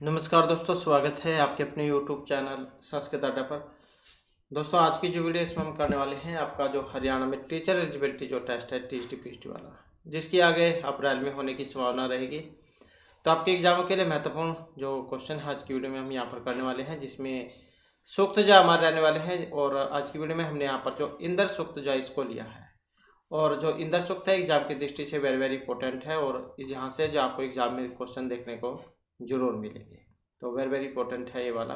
नमस्कार दोस्तों, स्वागत है आपके अपने YouTube चैनल संस्कृत अड्डा पर। दोस्तों, आज की जो वीडियो इसमें हम करने वाले हैं आपका जो हरियाणा में टीचर एलिजिबिलिटी जो टेस्ट है टीजीटी पीजीटी वाला, जिसकी आगे अप्रैल में होने की संभावना रहेगी। तो आपके एग्जामों के लिए महत्वपूर्ण जो क्वेश्चन है आज की वीडियो में हम यहाँ पर करने वाले हैं, जिसमें सूक्त जो हमारे रहने वाले हैं। और आज की वीडियो में हमने यहाँ पर जो इंदर सूक्त जो है इसको लिया है, और जो इंदर सूक्त है एग्जाम की दृष्टि से वेरी वेरी इंपॉर्टेंट है, और यहाँ से जो आपको एग्जाम में क्वेश्चन देखने को जरूर मिलेंगे। तो वेरी वेरी इंपॉर्टेंट है ये वाला।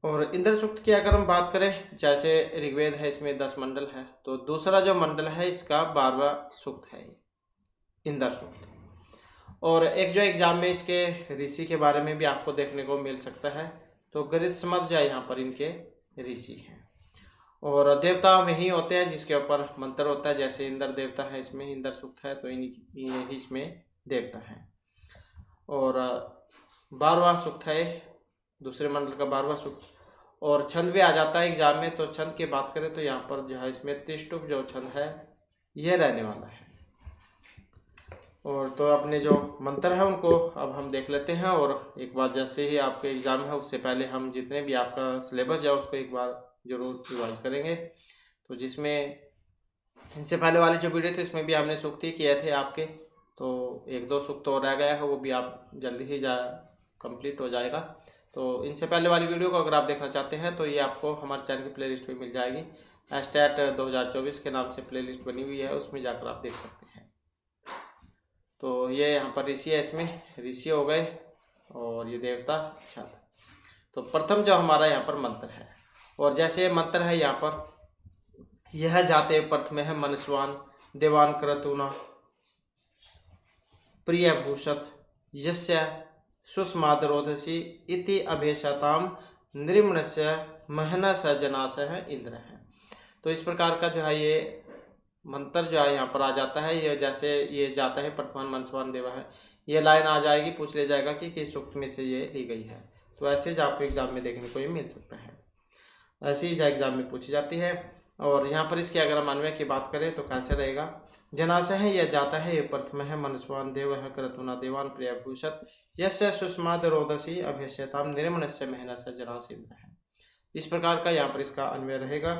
और इंद्र सूक्त की अगर हम बात करें, जैसे ऋग्वेद है इसमें 10 मंडल है, तो दूसरा जो मंडल है इसका 12वां सूक्त है इंद्र सूक्त। और एक जो एग्जाम में इसके ऋषि के बारे में भी आपको देखने को मिल सकता है। तो गृत्समत जो है यहाँ पर इनके ऋषि हैं, और देवता में ही होते हैं जिसके ऊपर मंत्र होता है। जैसे इंद्र देवता है, इसमें इंद्र सूक्त है, तो इन्हीं इसमें देवता है। और 12वां सूक्त है दूसरे मंडल का 12वां सूक्त। और छंद भी आ जाता है एग्जाम में। तो छंद की बात करें तो यहाँ पर जो है इसमें तिष्टुप जो छंद है यह रहने वाला है। और तो अपने जो मंत्र है उनको अब हम देख लेते हैं। और एक बार जैसे ही आपके एग्जाम है उससे पहले हम जितने भी आपका सिलेबस है उसको एक बार जरूर रिवाइज करेंगे। तो जिसमें इनसे पहले वाली जो वीडियो थी इसमें भी हमने सूक्त ही किए थे आपके, तो 1-2 सूक्त और रह गया है, वो भी आप जल्दी ही कंप्लीट हो जाएगा। तो इनसे पहले वाली वीडियो को अगर आप देखना चाहते हैं तो ये आपको हमारे चैनल की प्लेलिस्ट में मिल जाएगी। एस्टैट 2024 के नाम से प्लेलिस्ट बनी हुई है, उसमें जाकर आप देख सकते हैं। तो ये यहाँ पर ऋषि है, इसमें ऋषि हो गए और ये देवता छंद। तो प्रथम जो हमारा यहाँ पर मंत्र है, और जैसे मंत्र है यहाँ पर, यह जाते प्रथम है मनस्वान देवान क्रतुना प्रिय भूषत यस्य सुष्मादरोधसी इति अभेशताम नृमणस्य महन स जनास है इंद्र है। तो इस प्रकार का जो है ये मंत्र जो है यहाँ पर आ जाता है। ये जैसे ये जाता है प्रथमान मनस्वान देवा है, ये लाइन आ जाएगी, पूछ ले जाएगा कि किस सूक्त में से ये ली गई है। तो ऐसे जो आपको एग्जाम में देखने को ये मिल सकता है, ऐसे ही जो एग्जाम में पूछी जाती है। और यहाँ पर इसके अगर हम अन्वय की बात करें तो कैसे रहेगा, जनाशय है यह जाता है, ये प्रथम है मनस्वान देव है क्रतुना देवान प्रिय भूषत यस्य सुष्माद रोदसी अभ्यस्यताम निर्मनस्य महनस जनास इंद्र है। इस प्रकार का यहाँ पर इसका अन्वय रहेगा।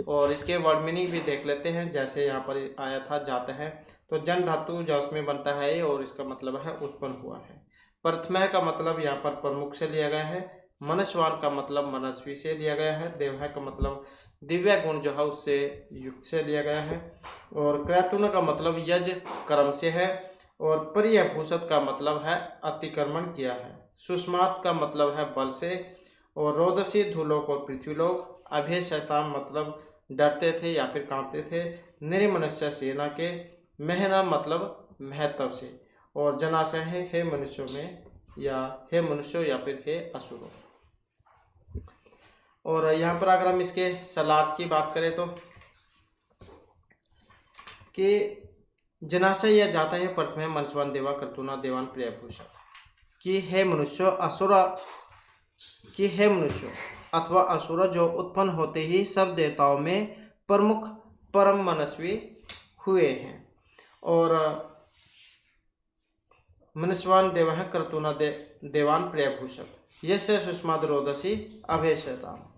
और इसके वर्ड मीनिंग भी देख लेते हैं। जैसे यहाँ पर आया था जाता है, तो जन धातु जो उसमें बनता है और इसका मतलब है उत्पन्न हुआ है। प्रथम का मतलब यहाँ पर प्रमुख से लिया गया है, मनस्वान का मतलब मनस्वी से लिया गया है, देव का मतलब दिव्य गुण जो है उससे युक्त से लिया गया है, और क्रतुन का मतलब यज कर्म से है, और प्रिय भूषत का मतलब है अतिक्रमण किया है, सुष्मात का मतलब है बल से, और रोदसी धूलोक और पृथ्वीलोक, अभेशता मतलब डरते थे या फिर कांपते थे, निर्मनुष्य सेना के, महना मतलब महत्व से, और जनाशय है हे मनुष्यों में, या हे मनुष्यों या फिर हे असुरों। और यहाँ पर अगर हम इसके सलाद की बात करें तो कि जनाशय यह जाता है प्रथम मनस्वान देवा कर्तुना देवान प्रिय भूषण कि हे मनुष्य असुर, कि हे मनुष्य अथवा असुर जो उत्पन्न होते ही सब देवताओं में प्रमुख परम मनस्वी हुए हैं। और मनस्वान देव है कर्तुना देवान प्रिय भूषण यस्य सुष्मादरोदसी अभेशता,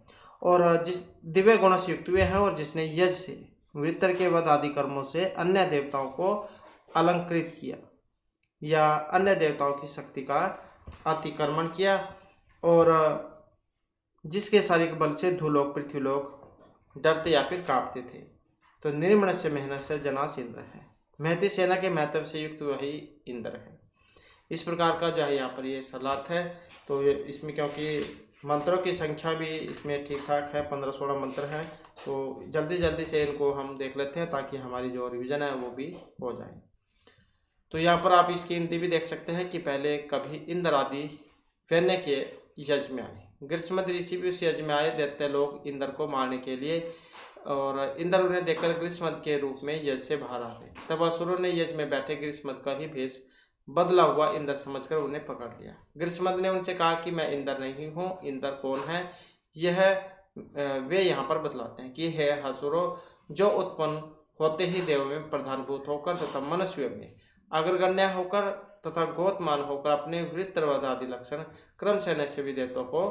और जिस दिव्य गुण से युक्त हुए हैं, और जिसने यज से वृत्र के वध आदि कर्मों से अन्य देवताओं को अलंकृत किया या अन्य देवताओं की शक्ति का अतिक्रमण किया, और जिसके शारीरिक बल से धूलोक पृथ्वीलोक डरते या फिर कांपते थे। तो निर्मण से मेहनत से जनास इंद्र है, महती सेना के महत्व से युक्त वही इंद्र है। इस प्रकार का जो है यहाँ पर ये सलात है। तो इसमें क्योंकि मंत्रों की संख्या भी इसमें ठीक ठाक है, 15-16 मंत्र हैं, तो जल्दी जल्दी से इनको हम देख लेते हैं ताकि हमारी जो रिवीजन है वो भी हो जाए। तो यहाँ पर आप इसकी हिंदी भी देख सकते हैं कि पहले कभी इंद्र आदि फैलने के यज में आए, ग्रीष्मद ऋषि भी उस यज में आए दैत्य लोग इंद्र को मारने के लिए, और इंद्र उन्हें देखकर ग्रीष्मद के रूप में यज से बाहर आ गए। तब असुरों ने यज में बैठे ग्रीष्मद का ही भेष बदला हुआ इंद्र समझकर उन्हें पकड़ लिया। ग्रीष्मद ने उनसे कहा कि मैं इंद्र नहीं हूँ, इंद्र कौन है यह वे यहाँ पर बतलाते हैं कि हे असुरों जो उत्पन्न होते ही देव में प्रधानभूत होकर तथा मनुष्य में अग्रगण्य होकर तथा गोतमान होकर अपने वृत्रवध आदि लक्षण क्रम से नैसे भी देवताओं को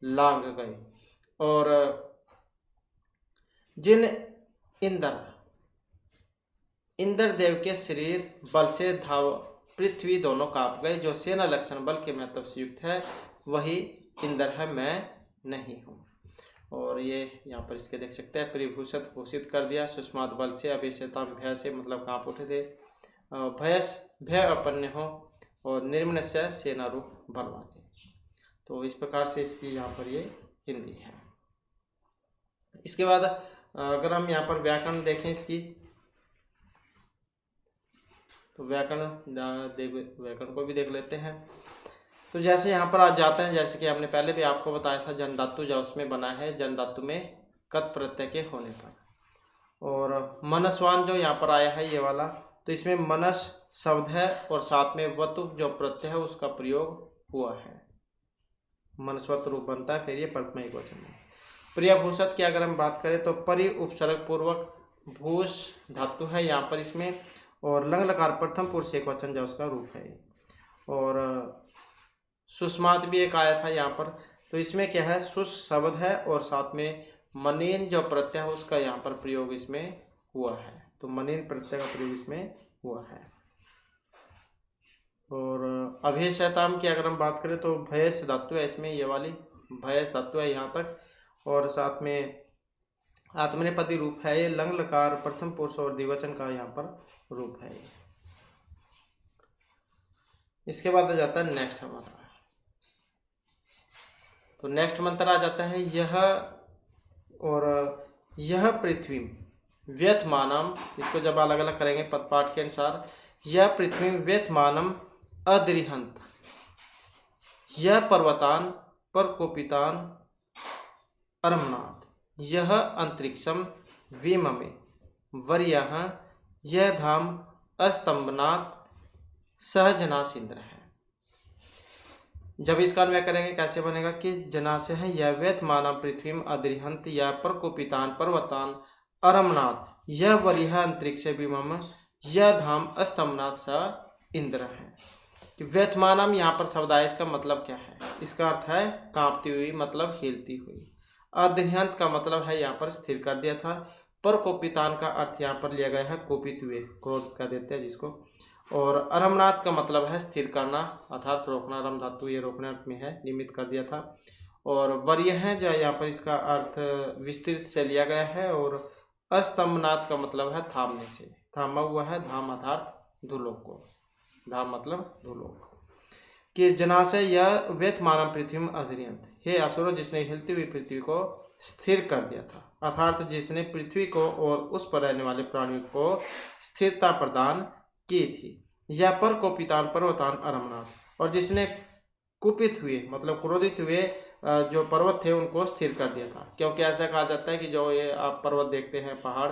लांघ गए। और जिन इंद्र देव के शरीर बल से धाव पृथ्वी दोनों कांप गए। जो सेना लक्षण बल के महत्व से युक्त है वही इंद्र है, मैं नहीं हूँ। और ये यहाँ पर इसके देख सकते हैं, परिभूषित घोषित कर दिया। सुष्मात बल से अभिषेता भय से मतलब कांप उठे थे। भय अपन्य हो और निर्मन से सेना रूप बलवान। तो इस प्रकार से इसकी यहाँ पर ये हिंदी है। इसके बाद अगर हम यहाँ पर व्याकरण देखें इसकी, तो व्याकरण को भी देख लेते हैं। तो जैसे यहाँ पर आज जाते हैं, जैसे कि हमने पहले भी आपको बताया था, जन धातु जो उसमें बना है, जन धातु में कत प्रत्यय के होने पर। और मनस्वान जो यहाँ पर आया है ये वाला, तो इसमें मनस शब्द है और साथ में वतु जो प्रत्यय है उसका प्रयोग हुआ है, मनस्वत रूप बनता है, फिर ये प्रथमा एकवचन में। प्रियभूषत की अगर हम बात करें तो परि उपसर्ग पूर्वक भूष धातु है यहाँ पर इसमें, और लंग लकार प्रथम पुरुष एकवचन जो उसका रूप है। और सुष्मात भी एक आया था यहाँ पर, तो इसमें क्या है, सुष शब्द है और साथ में मनीन जो प्रत्यय है उसका यहाँ पर प्रयोग इसमें हुआ है, तो मनीन प्रत्यय का प्रयोग इसमें हुआ है। और अभिषेताम की अगर हम बात करें तो भयस धातु है इसमें, ये वाली भयस धातु है यहाँ तक, और साथ में आत्मनेपदी रूप है ये, लंग लकार प्रथम पुरुष और द्विवचन का यहाँ पर रूप है ये। इसके बाद आ जाता है नेक्स्ट हमारा, तो नेक्स्ट मंत्र आ जाता है यह, और यह पृथ्वी व्यथमानम, इसको जब अलग अलग करेंगे पदपाठ के अनुसार, यह पृथ्वी व्यथमानम अदृहंत, यह पर्वतान परकोपितान अरमनाथ, यह अंतरिक्षम विममे वर्यः, यह धाम अस्तंभनाथ सहजनास इंद्र है। जब इसका अन्वय करेंगे कैसे बनेगा कि जनासे है यह व्यथमानम पृथ्वी अदृहंत, यह परकोपितान पर्वतान अरमनाथ, यह वरिह अंतरिक्ष विमम, यह धाम अस्तंभनाथ स इंद्र है। कि व्यथमानम यहाँ पर शब्द आया, इसका मतलब क्या है, इसका अर्थ है कांपती हुई, मतलब हिलती हुई। अदृहंत का मतलब है यहाँ पर स्थिर कर दिया था। परकोपितान का अर्थ यहाँ पर लिया गया है कोपित हुए, क्रोध का देते हैं जिसको। और अरमनाथ का मतलब है स्थिर करना अर्थात रोकना, रम धातु ये रोकने अर्थ में है, निमित्त कर दिया था। और वर्य है जो यहाँ पर इसका अर्थ विस्तृत से लिया गया है। और अस्तंभनाथ का मतलब है थामने से, थामा हुआ है, धाम अर्थात धूलोक को, धाम मतलब धूलोक। कि जनाशय यह व्यथमानम पृथ्वी अदृहंत, हे असुरो जिसने हिलती हुई पृथ्वी को स्थिर कर दिया था, अर्थात जिसने पृथ्वी को और उस पर रहने वाले प्राणियों को स्थिरता प्रदान की थी। यह पर कोपितान पर्वतान अरमनाथ, और जिसने कुपित हुए मतलब क्रोधित हुए जो पर्वत थे उनको स्थिर कर दिया था। क्योंकि ऐसा कहा जाता है कि जो ये आप पर्वत देखते हैं पहाड़,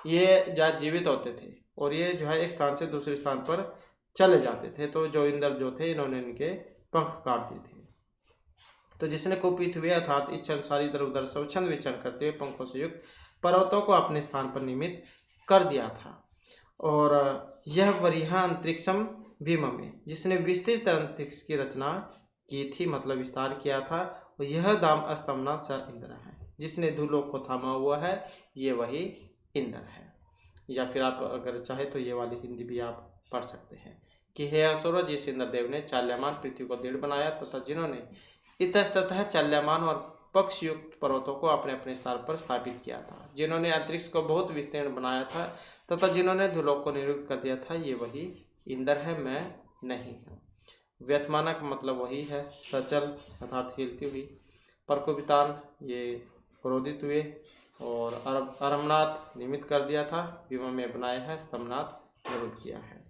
ये जहाँ जीवित होते थे और ये जो है एक स्थान से दूसरे स्थान पर चले जाते थे, तो जो इंद्र जो थे इन्होंने इनके पंख काट दिए थे। तो जिसने कुपित हुए अर्थात इच्छा अनुसार इधर उधर स्वच्छंद विचरण करते हुए पंखों से युक्त पर्वतों को अपने स्थान पर निमित कर दिया था। और यह वरिहा अंतरिक्षम विममे, जिसने विस्तृत अंतरिक्ष की रचना की थी मतलब विस्तार किया था। और यह दाम अस्तंभनाथ स इंद्र है, जिसने धूलोक को थामा हुआ है, ये वही इंद्र है। या फिर आप अगर चाहे तो ये वाली हिंदी भी आप पढ़ सकते हैं कि हे असुरो जिस इंद्रदेव ने चाल्यमान पृथ्वी को दृढ़ बनाया तथा जिन्होंने इतस्ततः चाल्यमान और पक्ष युक्त पर्वतों को अपने अपने स्थान पर स्थापित किया था, जिन्होंने अंतरिक्ष को बहुत विस्तीर्ण बनाया था तथा जिन्होंने धूलोक को निरुक्त कर दिया था, ये वही इंद्र है, मैं नहीं हूँ। व्यथमानक मतलब वही है सचल अर्थात हिलती हुई, परकोपितान ये क्रोधित हुए, और अरमनाथ निमित्त कर दिया था, विमा में बनाया है, स्तंभनाथ निरुद्ध किया है।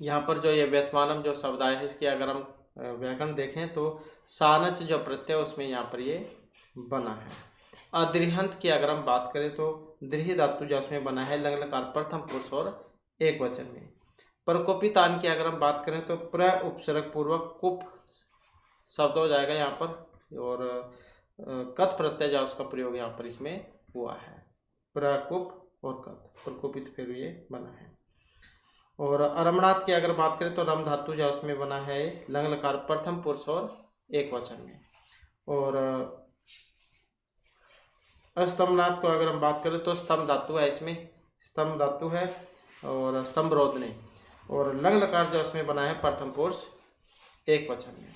यहाँ पर जो ये व्यथमानम जो शब्द आया है इसके अगर हम व्याकरण देखें तो सानच जो प्रत्यय उसमें यहाँ पर ये बना है। अदृहंत की अगर हम बात करें तो दृढ़ धातु जो उसमें बना है लंग लकार प्रथम पुरुष और एक वचन में। परकोपितान की अगर हम बात करें तो प्र उपसर्ग पूर्वक कुप शब्द हो जाएगा यहाँ पर, और कत प्रत्यय जो उसका प्रयोग यहाँ पर इसमें हुआ है, प्रकुप और कत, प्रकोपित फिर ये बना है। और अरमनाथ की अगर बात करें तो रम धातु जो उसमें बना है लंग लकार प्रथम पुरुष और एक वचन में। और अस्तंभनाथ को अगर हम बात करें तो स्तंभ धातु है, इसमें स्तंभ धातु है और स्तंभ रोधने। और लंग लकार जो उसमें बना है प्रथम पुरुष एक वचन में।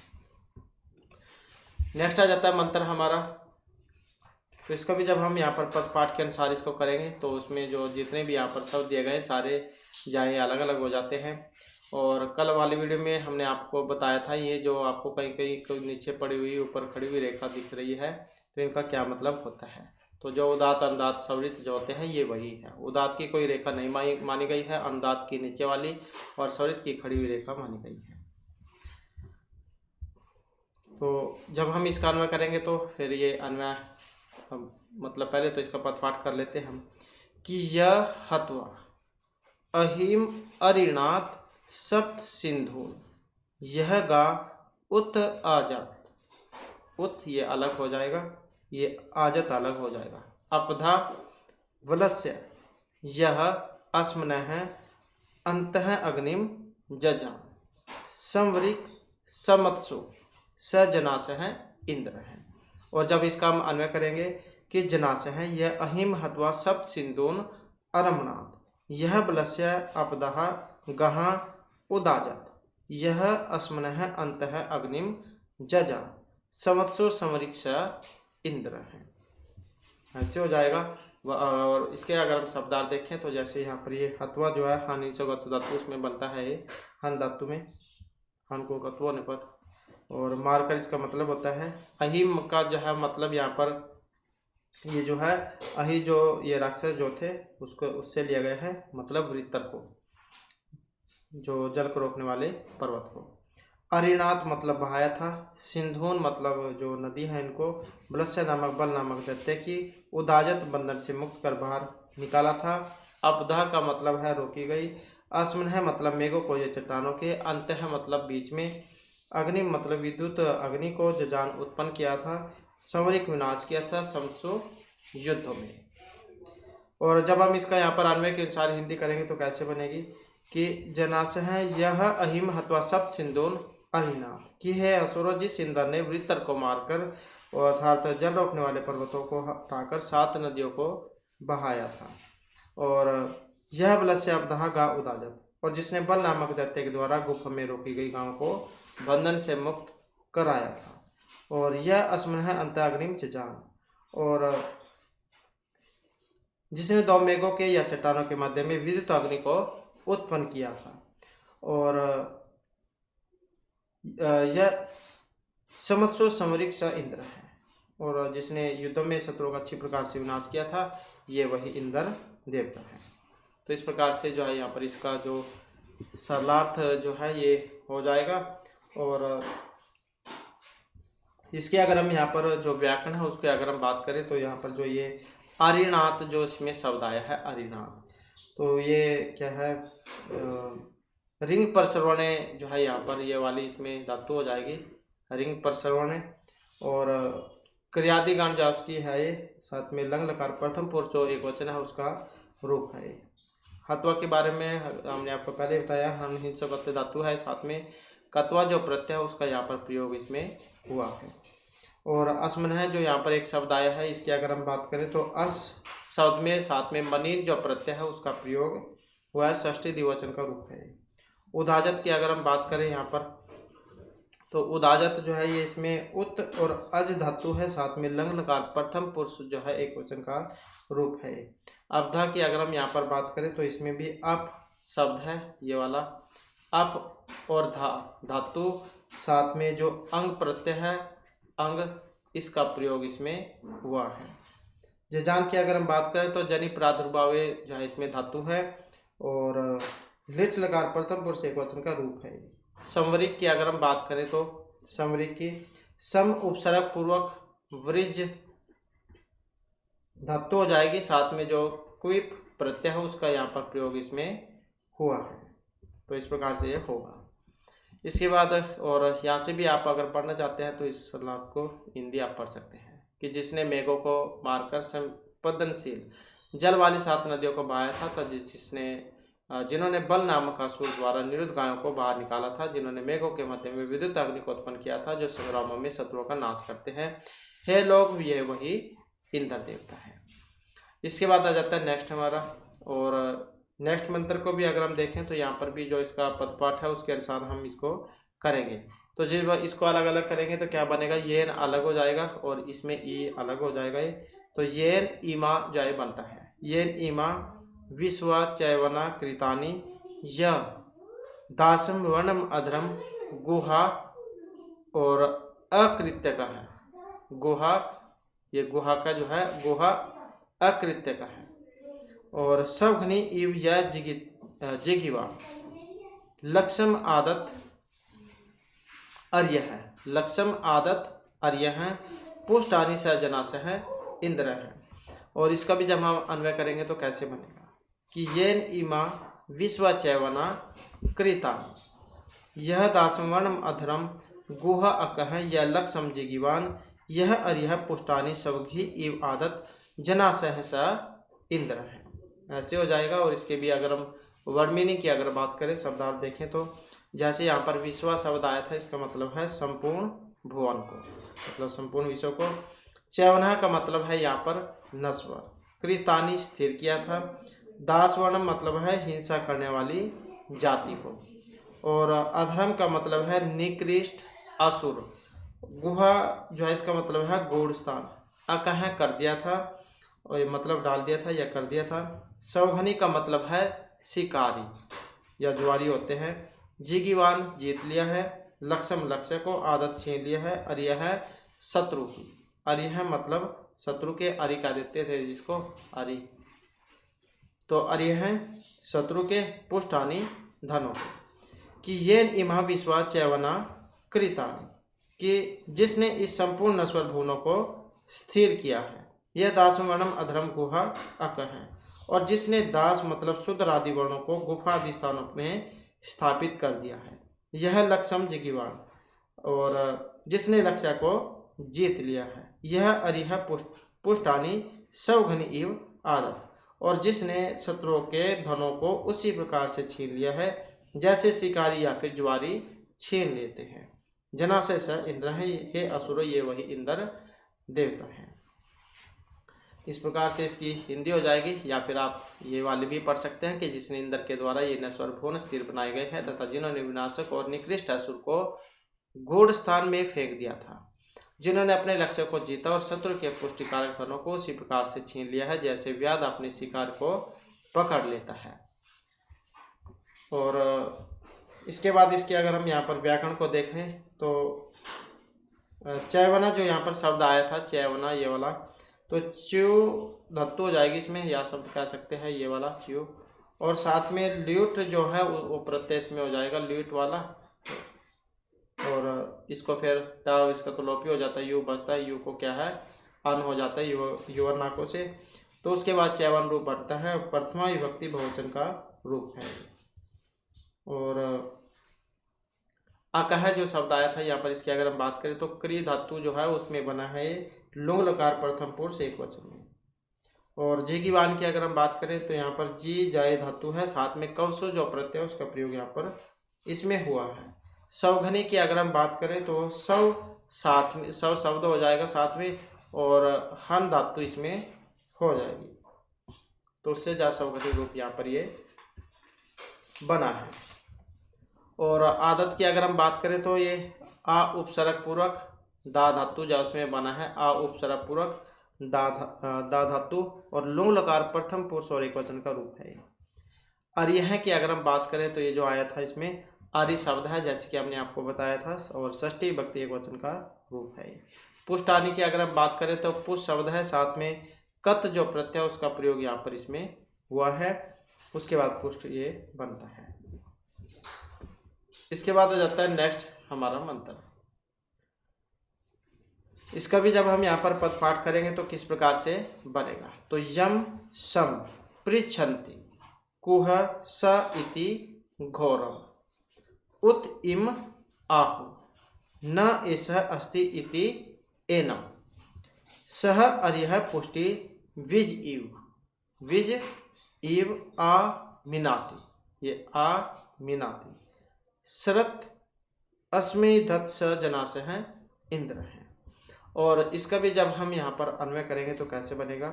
नेक्स्ट आ जाता है मंत्र हमारा। तो इसका भी जब हम यहाँ पर पद पाठ के अनुसार इसको करेंगे तो उसमें जो जितने भी यहाँ पर शब्द दिए गए सारे जाए अलग अलग हो जाते हैं। और कल वाली वीडियो में हमने आपको बताया था ये जो आपको कहीं कहीं नीचे पड़ी हुई ऊपर खड़ी हुई रेखा दिख रही है तो इनका क्या मतलब होता है। तो जो उदात अनुदात सवृत जो होते हैं ये वही है। उदात की कोई रेखा नहीं मानी गई है, अनुदात की नीचे वाली और सवृत की खड़ी हुई रेखा मानी गई है। तो जब हम इसका अन्वय करेंगे तो फिर ये अन्वय मतलब पहले तो इसका पद पाठ कर लेते हैं हम कि यह हत्वा अहिम अरिणात सप्त सिंधु यह गा उत आजत। उत ये अलग हो जाएगा, ये आजत अलग हो जाएगा। अपधा वलस्य यह अस्मनः अंतः अग्निम जजा संवरिक समत्सु स जनास है इंद्र है। और जब इसका हम अन्वय करेंगे कि जनास है यह अहिम हत्वा सप्त सिंधून अरमनाथ यह बलस्य अपदः गहा उदाजत यह अस्मनः अंतः अग्निम जजा समत्सु समरिक्ष इंद्र है। ऐसे हो जाएगा। और इसके अगर हम शब्दार्थ देखें तो जैसे यहाँ पर ये हत्वा जो है हानि से गत्व धातु उसमें बनता है, ये हन धातु में हन को गत्व होने पर। और मारकर इसका मतलब होता है अहिम का जो है मतलब यहाँ पर ये जो है अहि जो ये राक्षस जो थे उसको उससे लिया गया है, मतलब वृत्तर को जो जल को रोकने वाले पर्वत को। अरिणात मतलब बहाया था, सिंधुन मतलब जो नदी है इनको, बलस्य नामक बल नामक दैत्य की उदाजत बंधन से मुक्त कर बाहर निकाला था। अपदा का मतलब है रोकी गई, अस्मन है मतलब मेघों को ये चट्टानों के, अंत है मतलब बीच में, अग्नि मतलब विद्युत अग्नि को जजान उत्पन्न किया था, संवरिक विनाश किया था समसु युद्ध में। और जब हम इसका यहाँ पर अन्वय के अनुसार हिंदी करेंगे तो कैसे बनेगी कि जनास है यह अहिम हत्वा सप्त सिंधुन अरिना कि है असुरो जिस इंद्र ने वृत्तर को मारकर और अर्थात जल रोकने वाले पर्वतों को हटाकर 7 नदियों को बहाया था। और यह बलस्य अपदः गा उदाजत और जिसने बल नामक दैत्य के द्वारा गुफा में रोकी गई गांव को बंधन से मुक्त कराया था। और यह अस्मन है अंत अग्निम जजान और जिसने 2 मेघों के या चट्टानों के मध्य में विद्युत अग्नि को उत्पन्न किया था। और यह समत्सु समरिक स इंद्र है और जिसने युद्धों में शत्रुओं का अच्छी प्रकार से विनाश किया था ये वही इंद्र देवता है। तो इस प्रकार से जो है यहाँ पर इसका जो सरलार्थ जो है ये हो जाएगा। और इसके अगर हम यहाँ पर जो व्याकरण है उसके अगर हम बात करें तो यहाँ पर जो ये अरिणात जो इसमें शब्द आया है अरिणात, तो ये क्या है रिंग पर सर्वणे जो है यहाँ पर ये वाली इसमें धातु हो जाएगी रिंग पर सर्वणे। और क्रियादिगण जो उसकी है ये साथ में लंग लकार प्रथम पुरुष जो एक वचन है उसका रूप है। हत्वा के बारे में हमने आपको पहले बताया हम हिंसक धातु है, साथ में कत्वा जो प्रत्यय है उसका यहाँ पर प्रयोग इसमें हुआ है। और अस्मन है जो यहाँ पर एक शब्द आया है इसकी अगर हम बात करें तो अस शब्द में साथ में मनीन जो प्रत्यय है उसका प्रयोग हुआ है, षष्ठी द्विवचन का रूप है। उदाजत की अगर हम बात करें यहाँ पर तो उदाजत जो है ये इसमें उत और अज धातु है, साथ में लंग लकार प्रथम पुरुष जो है एक वचन का रूप है। अपधा की अगर हम यहाँ पर बात करें तो इसमें भी अप शब्द है ये वाला अप और धातु साथ में जो अंग प्रत्यय है अंग इसका प्रयोग इसमें हुआ है। जजान की अगर हम बात करें तो जनि प्रादुर्भावे जो है इसमें धातु है और लिट लकार प्रथम पुरुष एक वचन का रूप है। संवरिक की अगर हम बात करें तो संवरिक की सम उपसर्ग पूर्वक वृज धातु हो जाएगी, साथ में जो क्विप प्रत्यय है उसका यहाँ पर प्रयोग इसमें हुआ है। तो इस प्रकार से ये होगा। इसके बाद और यहाँ से भी आप अगर पढ़ना चाहते हैं तो इस सलाह को हिंदी आप पढ़ सकते हैं कि जिसने मेघों को मारकर संपदनशील जल वाली 7 नदियों को बहाया था, तो जिसने जिन्होंने बल नामक असुर द्वारा निरुद्ध गायों को बाहर निकाला था, जिन्होंने मेघों के मध्य में विद्युत अग्नि को उत्पन्न किया था, जो संग्रामों में शत्रुओं का नाश करते हैं। हे लोग, ये वही इंद्र देवता है। इसके बाद आ जाता है नेक्स्ट हमारा, और नेक्स्ट मंत्र को भी अगर हम देखें तो यहाँ पर भी जो इसका पदपाठ है उसके अनुसार हम इसको करेंगे। तो जब इसको अलग अलग करेंगे तो क्या बनेगा, येन अलग हो जाएगा और इसमें ई अलग हो जाएगा। ये तो येन ईमा जय बनता है। येन ईमा विश्व चैवना कृतानी य दासम वर्णम अधरम गुहा, और अकृत्य का है गुहा, ये गुहा का जो है गुहा अकृत्य का है। और सवघनी इव या जिगिवा लक्षम आदत अर्य है, लक्षम आदत अर्य है, पुष्टानी स जनास है, इंद्र है। और इसका भी जब हम अन्वय करेंगे तो कैसे बनेगा कि येन इमा विश्व चैवना कृता यह दासवर्णम अधरम गुहा अकह यह लक्षम जिगिवान यह अर्य पुष्टानी सवघी इव आदत जनासह स इंद्र है। ऐसे हो जाएगा। और इसके भी अगर हम वर्ड मीनिंग की अगर बात करें, शब्दार्थ देखें तो जैसे यहाँ पर विश्व शब्द आया था, इसका मतलब है संपूर्ण भुवन को, मतलब संपूर्ण विश्व को। चैवना का मतलब है यहाँ पर नश्वर, कृतानी स्थिर किया था, दासवर्ण मतलब है हिंसा करने वाली जाति को, और अधर्म का मतलब है निकृष्ट असुर, गुहा जो है इसका मतलब है गूढ़ स्थान, अकह कर दिया था और ये मतलब डाल दिया था या कर दिया था। सवघनी का मतलब है शिकारी या जुआरी होते हैं। जिगिवान जीत लिया है, लक्षम लक्ष्य को, आदत छीन लिया है, अर्य है शत्रु की, अर्य है मतलब शत्रु के, अरि का देते थे जिसको अरि, तो अर्य है शत्रु के, पुष्टानी धनों कि येन इमा विश्वा चैवना कृतानी, कि जिसने इस संपूर्ण नश्वर भुवनों को स्थिर किया है। यह दास वर्णम अधर्म गुहा अक है, और जिसने दास मतलब शुद्र आदि वर्णों को गुफा आदि स्थानों में स्थापित कर दिया है। यह लक्षम जिगिवान, और जिसने लक्ष्य को जीत लिया है। यह अरिह पुष्टानी सवघनी इव आदत, और जिसने शत्रुओं के धनों को उसी प्रकार से छीन लिया है जैसे शिकारी या फिर ज्वारी छीन लेते हैं। जनाशय स इंद्र है, हे असुर, ये वही इंद्र देवता है। इस प्रकार से इसकी हिंदी हो जाएगी, या फिर आप ये वाली भी पढ़ सकते हैं कि जिसने इंद्र के द्वारा ये नश्वर भुवन स्थिर बनाए गए हैं, तथा जिन्होंने विनाशक और निकृष्ट असुर को गूढ़ स्थान में फेंक दिया था, जिन्होंने अपने लक्ष्य को जीता और शत्रु के पुष्टिकारक धनों को उसी प्रकार से छीन लिया है जैसे व्याध अपने शिकार को पकड़ लेता है। और इसके बाद इसके अगर हम यहाँ पर व्याकरण को देखें तो चैवना जो यहाँ पर शब्द आया था, चैवना ये वाला, तो च्यू धातु हो जाएगी इसमें, या शब्द कह सकते हैं ये वाला च्यू, और साथ में ल्यूट जो है वो प्रत्यय में हो जाएगा, ल्यूट वाला, और इसको फिर टाव इसका तो लोपी हो जाता है, यू बचता है, यू को क्या है अन हो जाता है युवर नाकों से। तो उसके बाद चैवन रूप बनता है, प्रथमा विभक्ति बहुवचन का रूप है। और अकह जो शब्द आया था यहाँ पर, इसकी अगर हम बात करें तो क्री धातु जो है उसमें बना है लुंग लकार प्रथम पुरुष एक वचन में। और जिगिवान की अगर हम बात करें तो यहाँ पर जी जाय धातु है, साथ में कवसु जो प्रत्यय उसका प्रयोग यहाँ पर इसमें हुआ है। सवघनी की अगर हम बात करें तो सव साथ में, सव शब्द हो जाएगा साथ में, और हन धातु इसमें हो जाएगी, तो उससे जा सवघनी रूप यहाँ पर ये बना है। और आदत की अगर हम बात करें तो ये आ उपसर्ग पूर्वक दा धातु जो उसमें बना है, आ उपसर्ग पूर्वक दा धातु, और लुंग लकार प्रथम पुरुष और एक वचन का रूप है। अर्य की अगर हम बात करें तो ये जो आया था इसमें आर्य शब्द है, जैसे कि हमने आपको बताया था, और षष्ठी विभक्ति एक वचन का रूप है। पुष्टानी की अगर हम बात करें तो पुष्ट शब्द है, साथ में कत जो प्रत्यय उसका प्रयोग यहाँ पर इसमें हुआ है, उसके बाद पुष्ट ये बनता है। इसके बाद आ जाता है नेक्स्ट हमारा मंत्र। इसका भी जब हम यहाँ पर पदपाठ करेंगे तो किस प्रकार से बनेगा, तो यम सम पृच्छन्ति कुह स इति घोरम उत इम आहु न एषः अस्ति इति एनम सह अर्यः पुष्टि विज इव आ मिनाति ये आ मीनाति। शरत अस्मि धत स जनासे हैं इंद्र हैं। और इसका भी जब हम यहाँ पर अन्वय करेंगे तो कैसे बनेगा,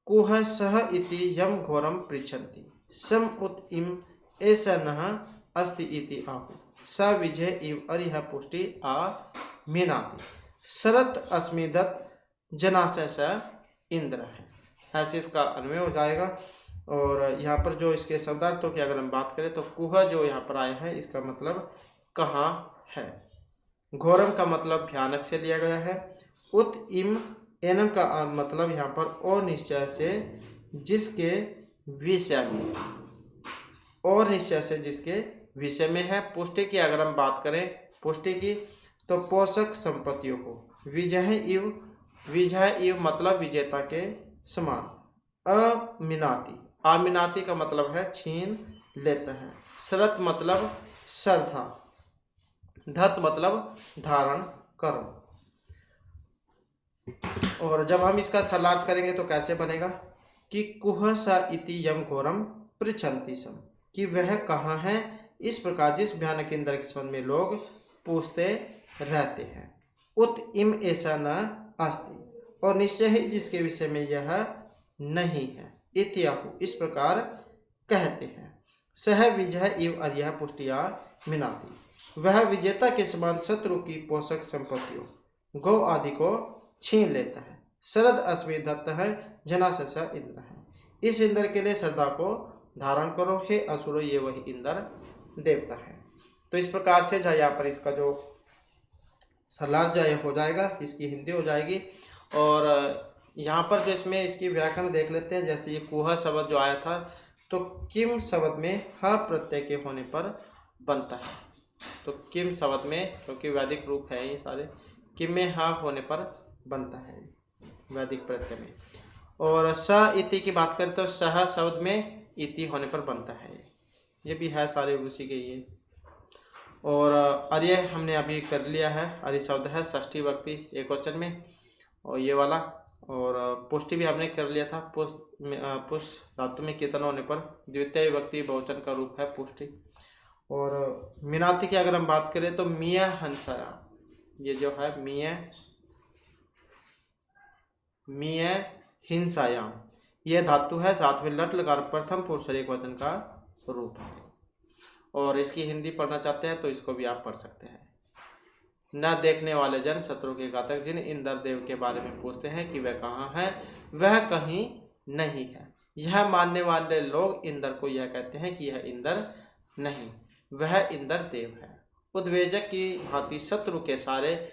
कुह सह इति यम घोरम पृच्छन्ति सम उत इम ऐसा नह अस्ति इति आहु स विजय इव अरिह पुष्टि आ मीनाति। शरत अस्मि दत्त जनाशय स इंद्र है, ऐसे इसका अन्वय हो जाएगा। और यहाँ पर जो इसके शब्दार्थों की अगर हम बात करें तो कुह जो यहाँ पर आया है इसका मतलब कहाँ है, घोरम का मतलब भयानक से लिया गया है, उत इम एनम का मतलब यहाँ पर अनिश्चय से जिसके विषय में, और निश्चय से जिसके विषय में है। पुष्टि की अगर हम बात करें पुष्टि की तो पोषक संपत्तियों को, विजय इव मतलब विजेता के समान। अमीनाति, आमीनाति का मतलब है छीन लेता है। शरत मतलब श्रद्धा, धत मतलब धारण करो। और जब हम इसका सरलार्थ करेंगे तो कैसे बनेगा कि कुह स इति यम घोरम पृच्छन्ति सम, कि वह कहाँ है, इस प्रकार जिस भयानक इंद्र के संबंध में लोग पूछते रहते हैं। उत इम ऐसा न अस्ति, और निश्चय ही जिसके विषय में यह नहीं है। इत्याहु, इस प्रकार कहते हैं। सह विजय इव अर्यः पुष्टिया मिनाति, वह विजेता के समान शत्रु की पोषक संपत्तियों गौ आदि को छीन लेता है। शरद अस्मि दत्त है जनाशय इंद्र है, इस इंद्र के लिए श्रद्धा को धारण करो हे असुरो, ये वही इंद्र देवता है। तो इस प्रकार से जो यहाँ पर इसका जो सरलार्थ जो हो जाएगा, इसकी हिंदी हो जाएगी। और यहाँ पर जो इसमें इसकी व्याकरण देख लेते हैं। जैसे ये कुह शब्द जो आया था तो किम शब्द में ह प्रत्यय के होने पर बनता है। तो किम शब्द में, क्योंकि वैदिक रूप है ये सारे, किम में ह होने पर बनता है वैदिक प्रत्यय में। और स इति की बात करें तो सह शब्द में इति होने पर बनता है, ये भी है सारे उसी के ये। और अर्य हमने अभी कर लिया है, अर्य शब्द है षष्ठी विभक्ति एक वचन में, और ये वाला। और पुष्टि भी हमने कर लिया था, पुष धातु में कितन होने पर द्वितीय विभक्ति बहुवचन का रूप है पुष्टि। और मीनाति की अगर हम बात करें तो मिय हंसाया, ये जो है मिय हिंसायाम, यह धातु है, साथ में लट लगा प्रथम पुरुष एक वचन का रूप है। और इसकी हिंदी पढ़ना चाहते हैं तो इसको भी आप पढ़ सकते हैं। न देखने वाले जन शत्रु के घातक, जिन इंद्र देव के बारे में पूछते हैं कि वह कहाँ है, वह कहीं नहीं है। यह मानने वाले लोग इंद्र को यह कहते हैं कि यह इंद्र नहीं, वह इंद्र देव है। उद्वेजक की भांति शत्रु के सारे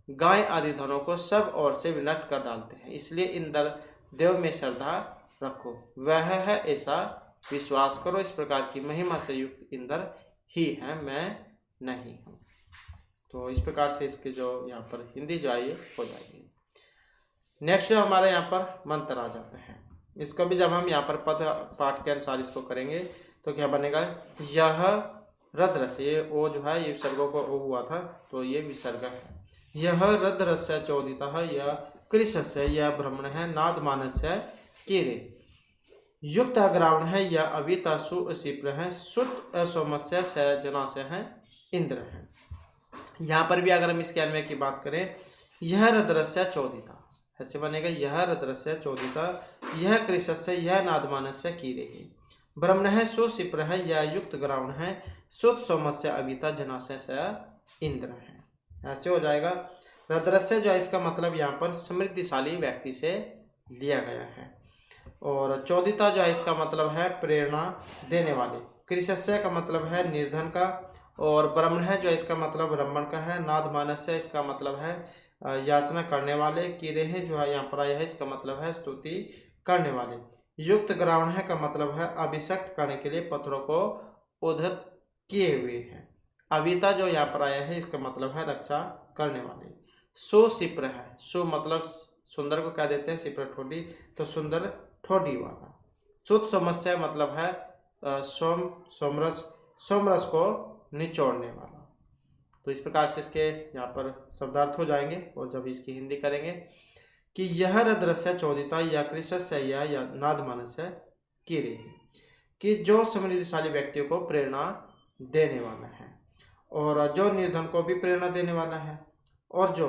गाय आदि धनों को सब ओर से विनष्ट कर डालते हैं, इसलिए इंद्र देव में श्रद्धा रखो, वह है ऐसा विश्वास करो। इस प्रकार की महिमा से युक्त इंद्र ही है, मैं नहीं हूँ। तो इस प्रकार से इसके जो यहाँ पर हिंदी जो आई हो जाएगी। नेक्स्ट जो हमारे यहाँ पर मंत्र आ जाता है, इसको भी जब हम यहाँ पर पद पाठ के अनुसार इसको करेंगे तो क्या बनेगा, यह रद्रस्य, ये ओ जो है ये विसर्गों को ओ हुआ था तो ये विसर्ग है। यह रद्रस्य चोदितः, यह कृशस्य, यह ब्रह्मण है, नादमानस्य कीरे, युक्त अग्रावण है, यह अविता सुप्र है, सुत असोमस्य स जनाशय है, इंद्र है। यहाँ पर भी अगर हम इसके अन्वय की बात करें, यह रद्रस्य चोदिता ऐसे बनेगा, यह रद्रस्य चोदिता, यह कृशस्य, यह नादमानस्य कीरे, ब्रह्मण है, सुप्र है, यह युक्त ग्रावण है, सुत सोमस्य अविता जनाशय स इंद्र है। ऐसे हो जाएगा। रद्रस्य जो है इसका मतलब यहाँ पर समृद्धिशाली व्यक्ति से लिया गया है। और चौदिता जो है इसका मतलब है प्रेरणा देने वाले। कृशस्य का मतलब है निर्धन का। और ब्रह्मण है जो इसका मतलब ब्राह्मण का है। नादमानस्य इसका मतलब है याचना करने वाले। कीरेह जो है यहाँ पर आया है, इसका मतलब है स्तुति करने वाले। युक्त ग्रावण है का मतलब है अभिषक्त करने के लिए पत्थरों को उद्धत किए हुए हैं। अविता जो यहाँ पर आया है इसका मतलब है रक्षा करने वाले। सुशिप्र है, सु मतलब सुंदर को क्या देते हैं, शिप्र ठोडी, तो सुंदर ठोडी वाला। सुत समस्या मतलब है सोमरस को निचोड़ने वाला। तो इस प्रकार से इसके यहाँ पर शब्दार्थ हो जाएंगे। और जब इसकी हिंदी करेंगे कि यह रद्रस्य चोदिता, या कृशस्य, या नादमानस्य कीरे, कि जो समृद्धशाली व्यक्तियों को प्रेरणा देने वाला है, और जो निर्धन को भी प्रेरणा देने वाला है, और जो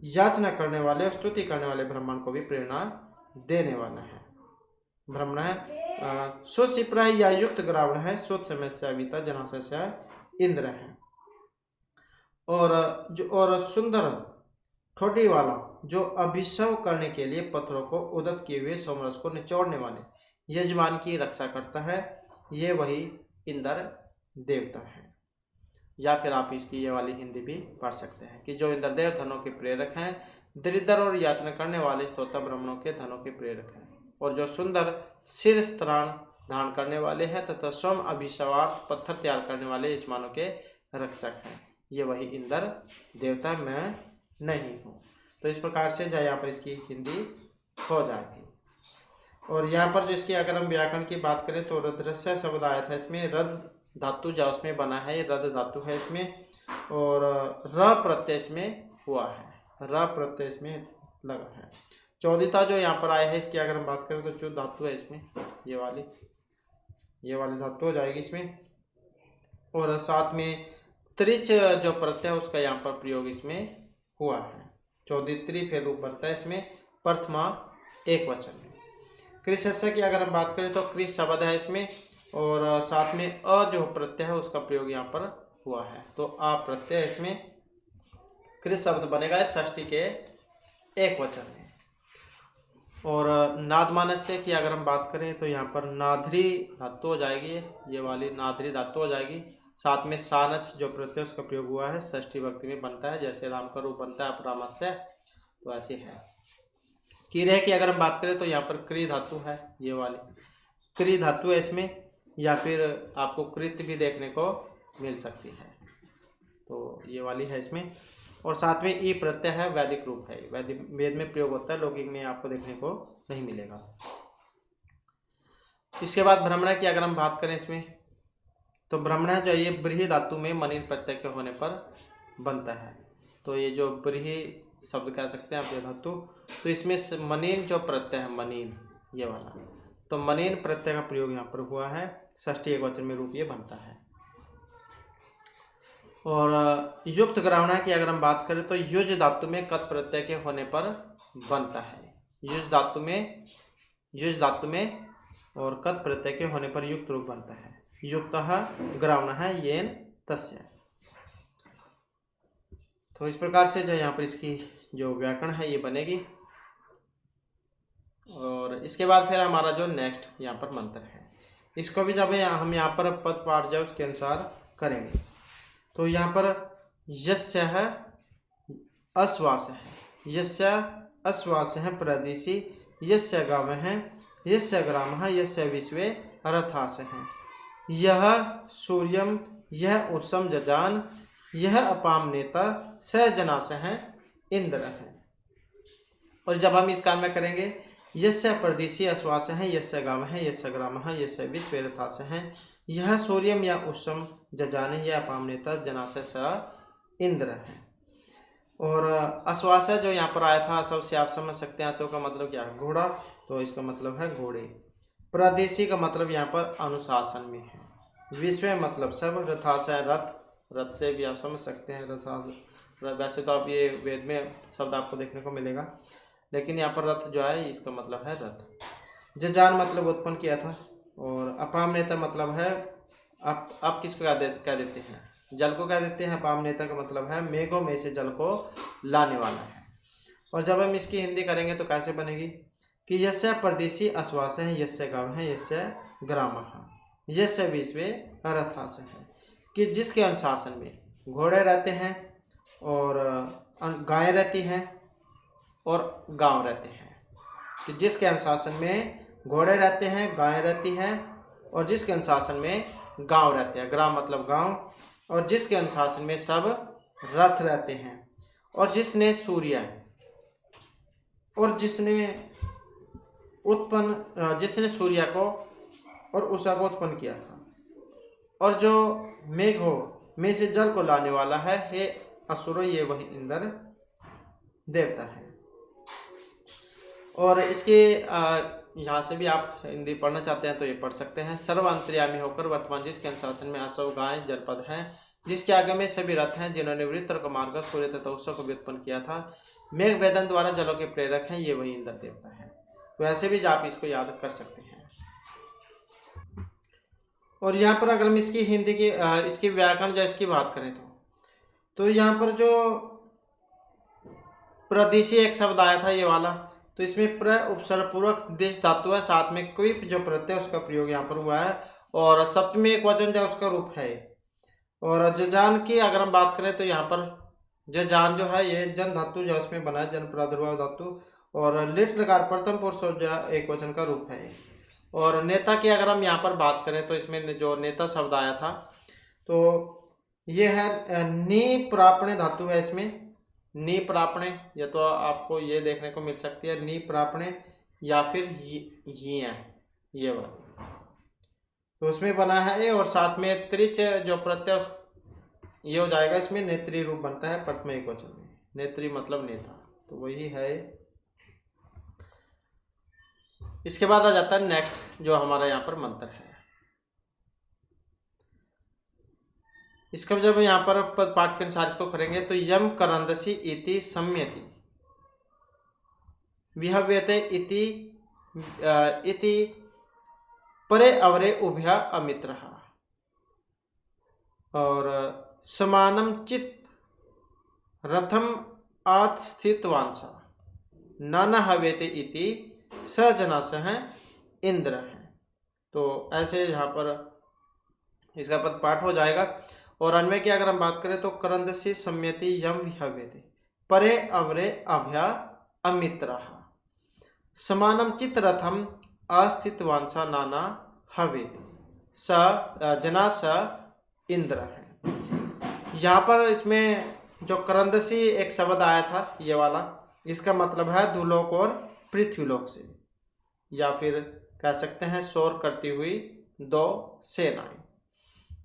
याचना करने वाले और स्तुति करने वाले ब्राह्मण को भी प्रेरणा देने वाला है। ब्राह्मण है सुशिप्रा या युक्त ग्रावण है, शुद्ध समय से अविता जनाशय से इंद्र है। और सुंदर ठोड़ी वाला जो अभिषेक करने के लिए पत्थरों को उदत किए हुए सोमरस को निचोड़ने वाले यजमान की रक्षा करता है, ये वही इंद्र देवता है। या फिर आप इसकी ये वाली हिंदी भी पढ़ सकते हैं कि जो इंद्रदेव धनों के प्रेरक हैं, दरिद्र और याचना करने वाले स्तोता ब्राह्मणों के धनों के प्रेरक हैं, और जो सुंदर सिर स्त्राण धारण करने वाले हैं तथा स्वयं अभिषेक पत्थर तैयार करने वाले यजमानों के रक्षक हैं, ये वही इंद्र देवता मैं नहीं हूँ। तो इस प्रकार से जो यहाँ पर इसकी हिंदी हो जाएगी। और यहाँ पर जो इसकी अगर हम व्याकरण की बात करें तो रदृश्य शब्द आया था इसमें, रद धातु जो उसमें बना है, रद धातु है इसमें, और र प्रत्यय इसमें हुआ है, र प्रत्यय इसमें लगा है। चौदिता जो यहाँ पर आया है इसकी अगर हम बात करें तो चुत धातु है इसमें, ये वाली धातु हो जाएगी इसमें, और साथ में त्रिच जो प्रत्यय उसका यहाँ पर प्रयोग इसमें हुआ है। चौदित्री फिर रूप बनता है इसमें, प्रथमा एक वचन में। कृष्य की अगर हम बात करें तो कृष शब्द है इसमें, और साथ में अ जो प्रत्यय है उसका प्रयोग यहाँ पर हुआ है, तो आ प्रत्यय इसमें कृष शब्द बनेगा षष्ठी के एक वचन में। और नादमानस्य की अगर हम बात करें तो यहाँ पर नाधरी धातु हो जाएगी, ये वाली नाधरी धातु हो जाएगी। साथ में सानच जो प्रत्यय उसका प्रयोग हुआ है षष्ठी भक्ति में बनता है, जैसे राम का रूप बनता है अपरामस्य, तो ऐसे है। किरे की अगर हम बात करें तो यहाँ पर क्री धातु है, ये वाली क्री धातु है इसमें, या फिर आपको कृत भी देखने को मिल सकती है, तो ये वाली है इसमें। और साथ में ई प्रत्यय है, वैदिक रूप है, वेद में प्रयोग होता है, लौकिक में आपको देखने को नहीं मिलेगा। इसके बाद ब्राह्मण की अगर हम बात करें इसमें तो ब्राह्मण जो ये ब्रीहि धातु में मनीन प्रत्यय के होने पर बनता है, तो ये जो ब्रीहि शब्द कह सकते हैं आप ये धातु, तो इसमें मनीन जो प्रत्यय है मनीन ये वाला, तो मनीन प्रत्यय का प्रयोग यहाँ पर हुआ है, षष्ठी एक वचन में रूप ये बनता है। और युक्त ग्रावणा की अगर हम बात करें तो युज धातु में कत प्रत्यय के होने पर बनता है, युज धातु में और कत प्रत्यय के होने पर युक्त रूप बनता है। युक्तः ग्रावणः येन तस्य। तो इस प्रकार से जो यहाँ पर इसकी जो व्याकरण है ये बनेगी। और इसके बाद फिर हमारा जो नेक्स्ट यहाँ पर मंत्र है, इसको भी जब हम यहाँ पर पद पाठ जाए उसके अनुसार करेंगे। तो यहाँ पर यस्य है अश्वास है, यस्य अश्वास है प्रदिशि, यस्य गाव है, यस्य ग्राम है, यस्य विश्वे रथास है, यह सूर्यम, यह उत्सम जजान, यह अपाम नेता, स जनास है, इंद्र है। और जब हम इस काम में करेंगे यस्य प्रदिशि अश्वास है, यस्य गाव है, यस्य ग्राम है, यस्य विश्वे रथास है, यह सूर्यम या उत्सम जजान, यह अपाम नेता जनास स इंद्र है। और अश्वास जो यहाँ पर आया था अशव से आप समझ सकते हैं, अशव का मतलब क्या है घोड़ा, तो इसका मतलब है घोड़े। प्रादेशिक का मतलब यहाँ पर अनुशासन में है, विश्व मतलब सब, रथास रथ, रथ से भी आप समझ सकते हैं रथास, वैसे तो आप ये वेद में शब्द आपको देखने को मिलेगा, लेकिन यहाँ पर रथ जो है इसका मतलब है रथ। जजान मतलब उत्पन्न किया था, और अपाम नेता मतलब है आप किसको कह देते हैं, जल को कह देते हैं। अपाम नेता का मतलब है मेघों में से जल को लाने वाला है। और जब हम इसकी हिंदी करेंगे तो कैसे बनेगी कि यस्य परदेशी अश्वास है, यस्य गाव है, यस्य ग्राम है, यस्य विश्वे रथास है, कि जिसके अनुशासन में घोड़े रहते हैं और गायें रहती हैं और गांव रहते हैं, कि जिसके अनुशासन में घोड़े रहते हैं, गायें रहती हैं, और जिसके अनुशासन में गांव रहते हैं, ग्राम मतलब गांव, और जिसके अनुशासन में सब रथ रहते हैं, और जिसने सूर्य और जिसने सूर्य को और उषा को उत्पन्न किया था, और जो मेघों में से जल को लाने वाला है, हे असुरो, ये वही इंद्र देवता है। और इसके यहाँ से भी आप हिंदी पढ़ना चाहते हैं तो ये पढ़ सकते हैं। सर्व अंतर्यामी होकर वर्तमान जिसके अनुशासन में असव गाय जनपद है, जिसके आगे में सभी रथ हैं, जिन्होंने वृत्र को मारकर सूर्य तथा उत्सव को व्युत्पन्न किया था, मेघ वेदन द्वारा जलों के प्रेरक हैं, ये वही इंद्र देवता है। वैसे भी आप इसको याद कर सकते हैं। और यहाँ पर अगर हम इसकी हिंदी की इसकी व्याकरण जो इसकी बात करें तो यहाँ पर जो प्रदिशी एक शब्द आया था ये वाला, तो इसमें प्र उपसर्ग पूर्वक दिश धातु है, साथ में क्विप जो प्रत्यय उसका प्रयोग यहाँ पर हुआ है, और सप्तमी एक वचन जो उसका रूप है। और जजान की अगर हम बात करें तो यहाँ पर जजान जो है ये जन धातु जो इसमें बना है, जन प्रादुर्भाव धातु, और लिट लकार प्रथम पुरुष एक वचन का रूप है। और नेता की अगर हम यहाँ पर बात करें तो इसमें जो नेता शब्द आया था तो ये है नी प्रापणे धातु है, इसमें नी प्रापणे, या तो आपको ये देखने को मिल सकती है नी प्रापणे या फिर ये वाला, तो उसमें बना है। और साथ में त्रिच जो प्रत्यय ये हो जाएगा, इसमें नेत्री रूप बनता है प्रथम एक वचन में, नेत्री मतलब नेता, तो वही है। इसके बाद आ जाता है नेक्स्ट जो हमारा यहाँ पर मंत्र है। इसका जब यहाँ पर पद पाठ के अनुसार इसको करेंगे तो यम करंदसी इति सम्यति विहव्यते इति परे अवरे उभया अमित्रः, और समानम चित रथम आस्थितवांसा नाना हवेते इति सजनास है इंद्र है। तो ऐसे यहाँ पर इसका पद पाठ हो जाएगा। और अन्वय की अगर हम बात करें तो करंदसी सम्यति यम विहव्यते परे अवरे अभया अमित्रः समानम चित्रथम अस्थितवांसा नाना हवेति स जना स इंद्र है। यहाँ पर इसमें जो करंदसी एक शब्द आया था ये वाला, इसका मतलब है दुलोक और पृथ्वीलोक से, या फिर कह सकते हैं शोर करती हुई दो सेनाएं।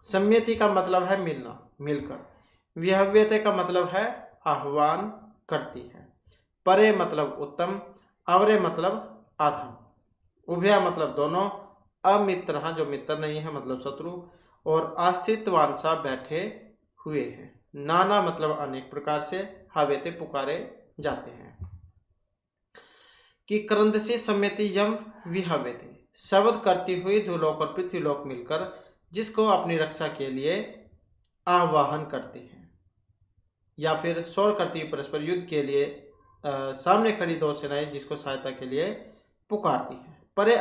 सम्यति का मतलब है मिलना, मिलकर। विहव्यते का मतलब है आह्वान करती है। परे मतलब उत्तम, अवरे मतलब अधम, उभया मतलब दोनों, अमित्र जो मित्र नहीं है मतलब शत्रु, और अस्थितवांसा बैठे हुए हैं। नाना मतलब अनेक प्रकार से, हवेते पुकारे जाते हैं। कि करंदसी सम्यति यम विहव्यते शब्द करती हुई दुलोक और पृथ्वीलोक मिलकर जिसको अपनी रक्षा के लिए आह्वान करते हैं, या फिर शोर करती हुई परस्पर युद्ध के लिए सामने खड़ी दो सेनाएं जिसको सहायता के लिए पुकारती हैं। परे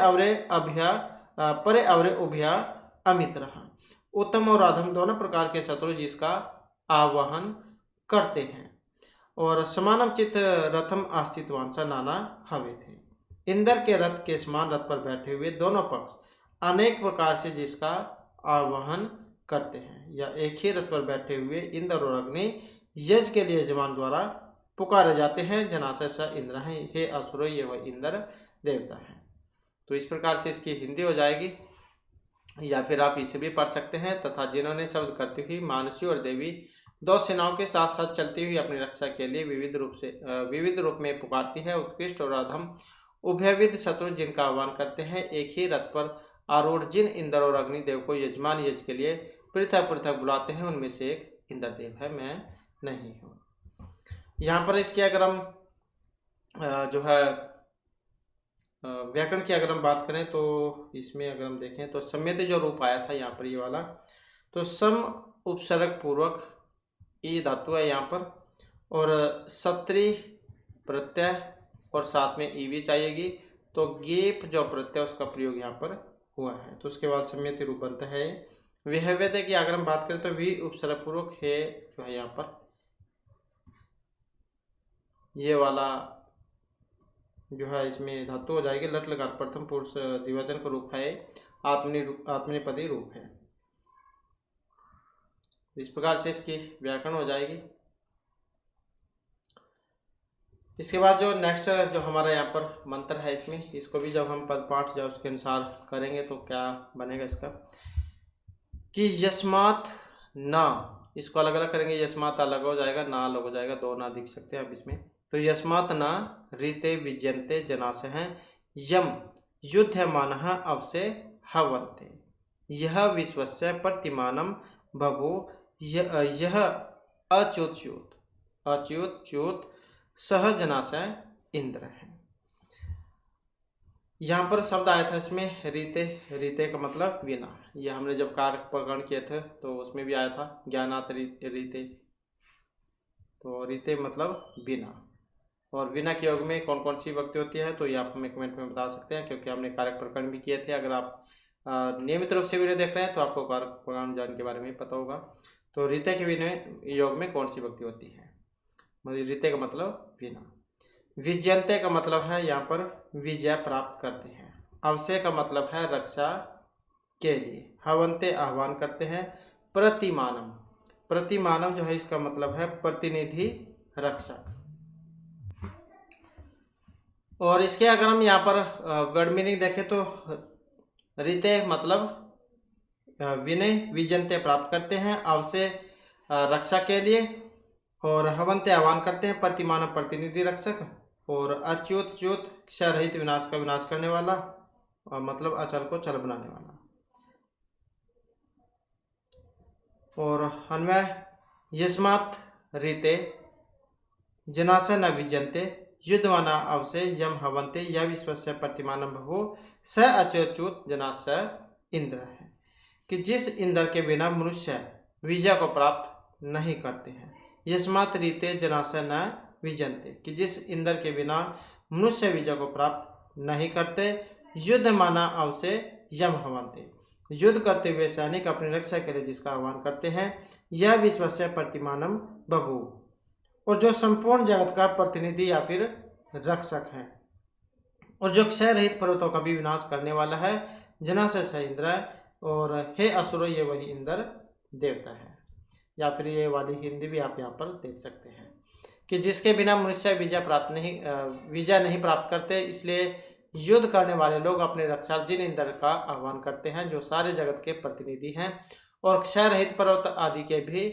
अवरे उभया अमित्र, उत्तम और अधम दोनों प्रकार के शत्रु जिसका आह्वान करते हैं। और समानम चित रथम अस्थितवांसा नाना हवे थे, इंद्र के रथ के समान रथ पर बैठे हुए दोनों पक्ष अनेक प्रकार से जिसका आह्वान करते हैं, या एक ही रथ पर बैठे हुए इंद्र और अग्नि यज्ञ के लिए यजमान द्वारा पुकारे जाते हैं। जनाशय स इंद्र है, हे असुरो ये वह इंद्र देवता है। तो इस प्रकार से इसकी हिंदी हो जाएगी, या फिर आप इसे भी पढ़ सकते हैं। तथा जिन्होंने शब्द करती हुई मानसी और देवी दो सेनाओं के साथ साथ चलती हुई अपनी रक्षा के लिए विविध रूप में पुकारती है। उत्कृष्ट और अधम उभयविध शत्रु जिनका आह्वान करते हैं, एक ही रथ पर आरूढ़ जिन इंद्र और अग्निदेव को यजमान यज्ञ के लिए पृथक पृथक बुलाते हैं, उनमें से एक इंद्रदेव है, मैं नहीं हूँ। यहाँ पर इसकी अगर हम जो है व्याकरण की अगर हम बात करें तो इसमें अगर हम देखें तो सम्यति जो रूप आया था यहाँ पर ये वाला, तो सम उपसर्ग पूर्वक ई धातु है यहाँ पर, और सत्री प्रत्यय और साथ में ई भी चाहिएगी, तो गेप जो प्रत्यय उसका प्रयोग यहाँ पर हुआ है। तो उसके बाद सम्यति रूप बनता है। विहव्यते की अगर हम बात करें तो वी उपसर्ग पूर्वक है जो है यहाँ पर ये वाला जो है इसमें धातु हो जाएगी लट लकार प्रथम पुरुष द्विवचन का रूप है, आत्मनेपदी रूप है। इस प्रकार से इसकी व्याकरण हो जाएगी। इसके बाद जो नेक्स्ट जो हमारा यहाँ पर मंत्र है इसमें, इसको भी जब हम पद पाठ या उसके अनुसार करेंगे तो क्या बनेगा इसका, कि यस्मात ना, इसको अलग अलग करेंगे, यस्मात अलग हो जाएगा, ना अलग हो जाएगा, दो ना दिख सकते हैं अब इसमें। तो यस्मात् न रीते विजयन्ते जनासः यम युध्यमानः अवसे हवन्ते यह विश्वस्य प्रतिमानं बभू यह अच्युत सह जनासः इंद्र है। यहाँ पर शब्द आया था इसमें रीते। रीते का मतलब वीणा। यह हमने जब कारक प्रकरण किए थे तो उसमें भी आया था ज्ञानात रीते। तो रीते मतलब वीणा। और वीणा के योग में कौन कौन सी विभक्ति होती है तो ये आप हमें कमेंट में बता सकते हैं, क्योंकि हमने कारक प्रकरण भी किए थे। अगर आप नियमित रूप से वीडियो देख रहे हैं तो आपको कारक प्रकरण ज्ञान के बारे में पता होगा। तो रीते के विनय योग में कौन सी विभक्ति होती है? मतलब रीते का मतलब वीणा। विजयन्ते का मतलब है यहाँ पर विजय प्राप्त करते हैं। अवश्य का मतलब है रक्षा के लिए। हवन्ते आह्वान करते हैं। प्रतिमानम, प्रतिमानम जो है इसका मतलब है प्रतिनिधि रक्षक। और इसके अगर हम यहाँ पर वर्ड मीनिंग देखें तो रीते मतलब विनय, विजयन्ते प्राप्त करते हैं, अवश्य रक्षा के लिए, और हवन्ते आह्वान करते हैं, प्रतिमानम प्रतिनिधि रक्षक, और अच्युत च्युत क्षय रहित विनाश का विनाश करने वाला, मतलब अचल को चल बनाने वाला। और अन्वय यस्मात् रीते जनासः न विजयन्ते युद्धमाना अवसे यम हवन्ते यह विश्वस्य प्रतिमानं बभूव स अच्युत जनासः इंद्र है। कि जिस इंद्र के बिना मनुष्य विजय को प्राप्त नहीं करते हैं। यस्मात् रीते जनासः न विजयन्ते, कि जिस इंद्र के बिना मनुष्य विजय को प्राप्त नहीं करते। युद्ध माना अवसे यम हवन्ते, युद्ध करते हुए सैनिक अपनी रक्षा के लिए जिसका आह्वान करते हैं। यह विश्वस्य प्रतिमानम बभूव, और जो संपूर्ण जगत का प्रतिनिधि या फिर रक्षक है, और जो क्षय रहित पर्वतों का भी विनाश करने वाला है। जनासः स इंद्र, और हे असुरो ये वही इंद्र देवता है। या फिर ये वाली हिंदी भी आप यहाँ पर देख सकते हैं कि जिसके बिना मनुष्य विजय नहीं प्राप्त करते, इसलिए युद्ध करने वाले लोग अपने रक्षा जिन इंद्र का आह्वान करते हैं जो सारे जगत के प्रतिनिधि हैं और क्षय रहित पर्वत आदि के भी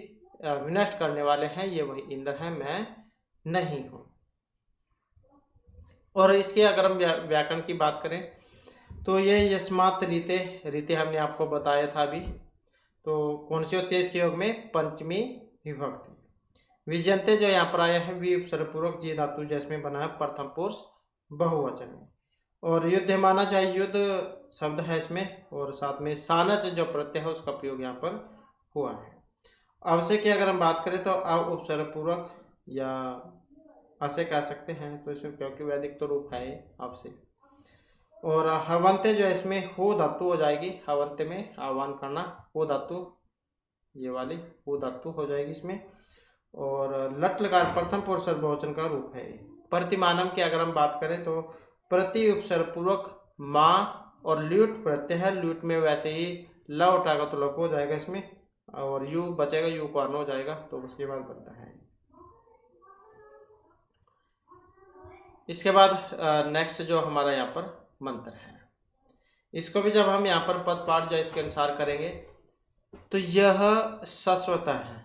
विनष्ट करने वाले हैं, ये वही इंद्र हैं, मैं नहीं हूँ। और इसके अगर हम व्याकरण की बात करें तो ये यस्मात् रीते, रीते हमने आपको बताया था अभी। तो कौन सी होती है इसके योग में? पंचमी विभक्ति। विजयन्ते जो यहाँ पर आया है वी उपसर्गपूर्वक जी धातु जिसमें बना है प्रथम पुरुष बहुवचन में। और युद्धमाना जो युद्ध शब्द है इसमें, और साथ में सानच जो प्रत्यय है उसका प्रयोग यहाँ पर हुआ है। अवश्य की अगर हम बात करें तो अव उपसर्गपूर्वक या असे कह सकते हैं, तो इसमें क्योंकि वैदिक तो रूप है अवश्य। और हवन्ते जो इसमें हो धातु हो जाएगी, हवन्ते में आह्वान करना, हो धातु, ये वाली हो धातु हो जाएगी इसमें। और लट लकार प्रथम पुरुष बहुवचन का रूप है। प्रतिमानम की अगर हम बात करें तो प्रति उपसर्ग पूर्वक माँ और ल्यूट प्रत्यय है। ल्यूट में वैसे ही ल उठाएगा तो लप हो जाएगा इसमें, और यू बचेगा, यू को अन हो जाएगा, तो उसके बाद बनता है। इसके बाद नेक्स्ट जो हमारा यहाँ पर मंत्र है, इसको भी जब हम यहाँ पर पद पाठ जो इसके अनुसार करेंगे तो यह शाश्वत है,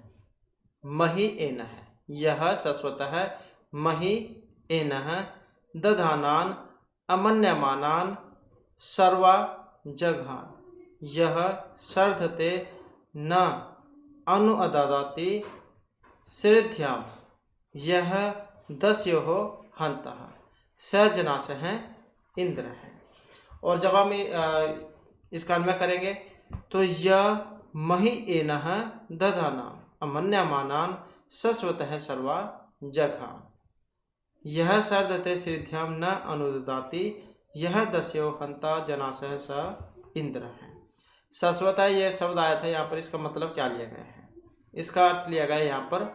मही एन है, यह शाश्वत है, मही एन है, दधानान अमन्यमानान सर्वा जघान, यह सर्धते न अनुअदाति श्रीध्याम, यह दस्यो हंतः, स जनासः इंद्र है। और जब हम इसका अन्वय करेंगे तो यह मही एनः दधाना अमन्यमानान शाश्वतः सर्वा जघा, यह सर्धते श्रीध्याम न अनुददाति, यह दस्यो हंता जनासः स इंद्र है। शाश्वत है यह शब्द आया था यहाँ पर, इसका मतलब क्या लिया गया है? इसका अर्थ लिया गया यहाँ पर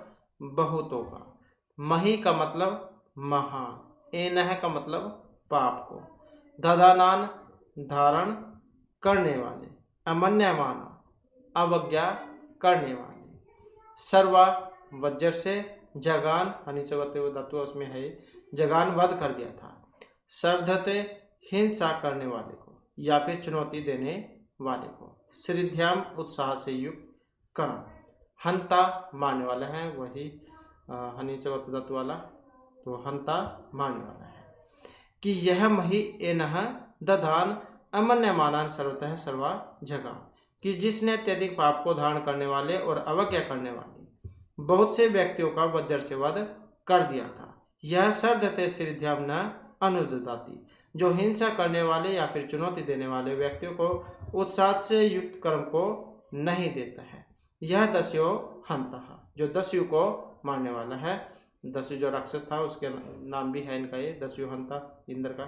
बहुतों का। मही का मतलब महा, एनह का मतलब पाप को, दधानान धारण करने वाले, अमन्यमाना अवज्ञा करने वाले, सर्वा वज्र से, जगान हनीचे धातु उसमें है, जगान वध कर दिया था, सर्धते हिंसा करने वाले को या फिर चुनौती देने वाले को, श्रीध्याम उत्साह से युक्त कर्म, हंता मारने वाला है, वही हनीचे धातु वाला, तो हंता मारने वाला है। कि यह मही एनह दधान अमन्यमानान सर्वतः सर्वा जगह, कि जिसने अत्यधिक पाप को धारण करने वाले और अवज्ञा करने वाले बहुत से व्यक्तियों का वज्र से वध कर दिया था। यह सर्दते श्रीध्याम न अनुदाती, जो हिंसा करने वाले या फिर चुनौती देने वाले व्यक्तियों को उत्साह से युक्त कर्म को नहीं देता है। यह दस्यु हंता, जो दस्यु को मारने वाला है। दस्यु जो राक्षस था उसके नाम भी है इनका, ये दस्यु हंता इंद्र का।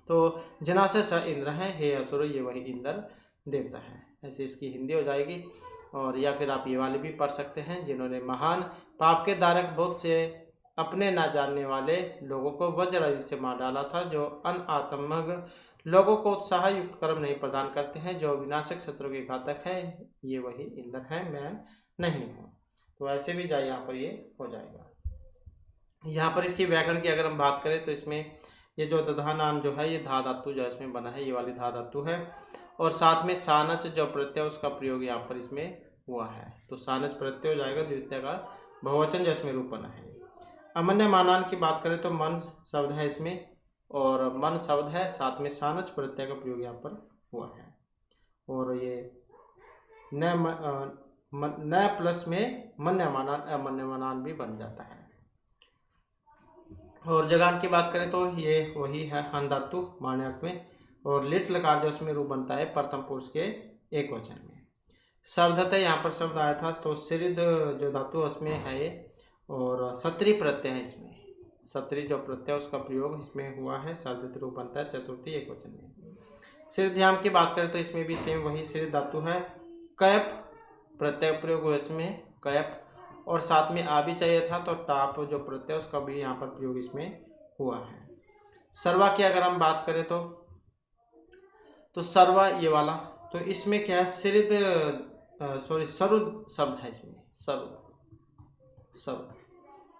तो जनासे स इंद्र है, हे असुर ये वही इंद्र देवता है। ऐसे इसकी हिंदी हो जाएगी। और या फिर आप ये वाले भी पढ़ सकते हैं, जिन्होंने महान पाप के धारक बहुत से अपने ना जानने वाले लोगों को वज्र से मार डाला था, जो अनात्मक लोगों को उत्साह युक्त कर्म नहीं प्रदान करते हैं, जो विनाशक शत्रु के घातक है, ये वही इंद्र है, मैं नहीं हूँ। तो ऐसे भी जाए यहाँ पर ये हो जाएगा। यहाँ पर इसकी व्याकरण की अगर हम बात करें तो इसमें ये जो दधानान जो है ये धा धातु जो इसमें बना है, ये वाली धा धातु है। और साथ में सानच जो प्रत्यय उसका प्रयोग यहाँ पर इसमें हुआ है, तो सानच प्रत्यय हो जाएगा, द्वितीय का बहुवचन जो इसमें रूप बना है। अमन्य मानान की बात करें तो मन शब्द है इसमें, और मन शब्द है, साथ में सानच प्रत्यय का प्रयोग यहाँ पर हुआ है। और ये न प्लस में मन्यमानान अमन्यमानान भी बन जाता है। और जगान की बात करें तो ये वही है हन धातु मारने अर्थ में। और लिट लकार जो इसमें रूप बनता है प्रथम पुरुष के एक वचन में। शब्दतः यहाँ पर शब्द आया था, तो सिरिद जो धातु उसमें है ये, और सत्री प्रत्यय है इसमें। सत्री जो प्रत्यय उसका प्रयोग इसमें हुआ है, शब्द रूप बनता है चतुर्थी एक वचन में। सिरध्याम की बात करें तो इसमें भी सेम वही सिर धातु है, कैप प्रत्यय प्रयोग हुआ इसमें, कैप। और साथ में आ भी चाहिए था, तो टाप जो प्रत्यय उसका भी यहाँ पर प्रयोग इसमें हुआ है। सर्वा की अगर हम बात करें तो सर्वा ये वाला, तो इसमें क्या है, सिरिद सरुद शब्द है इसमें, सरुद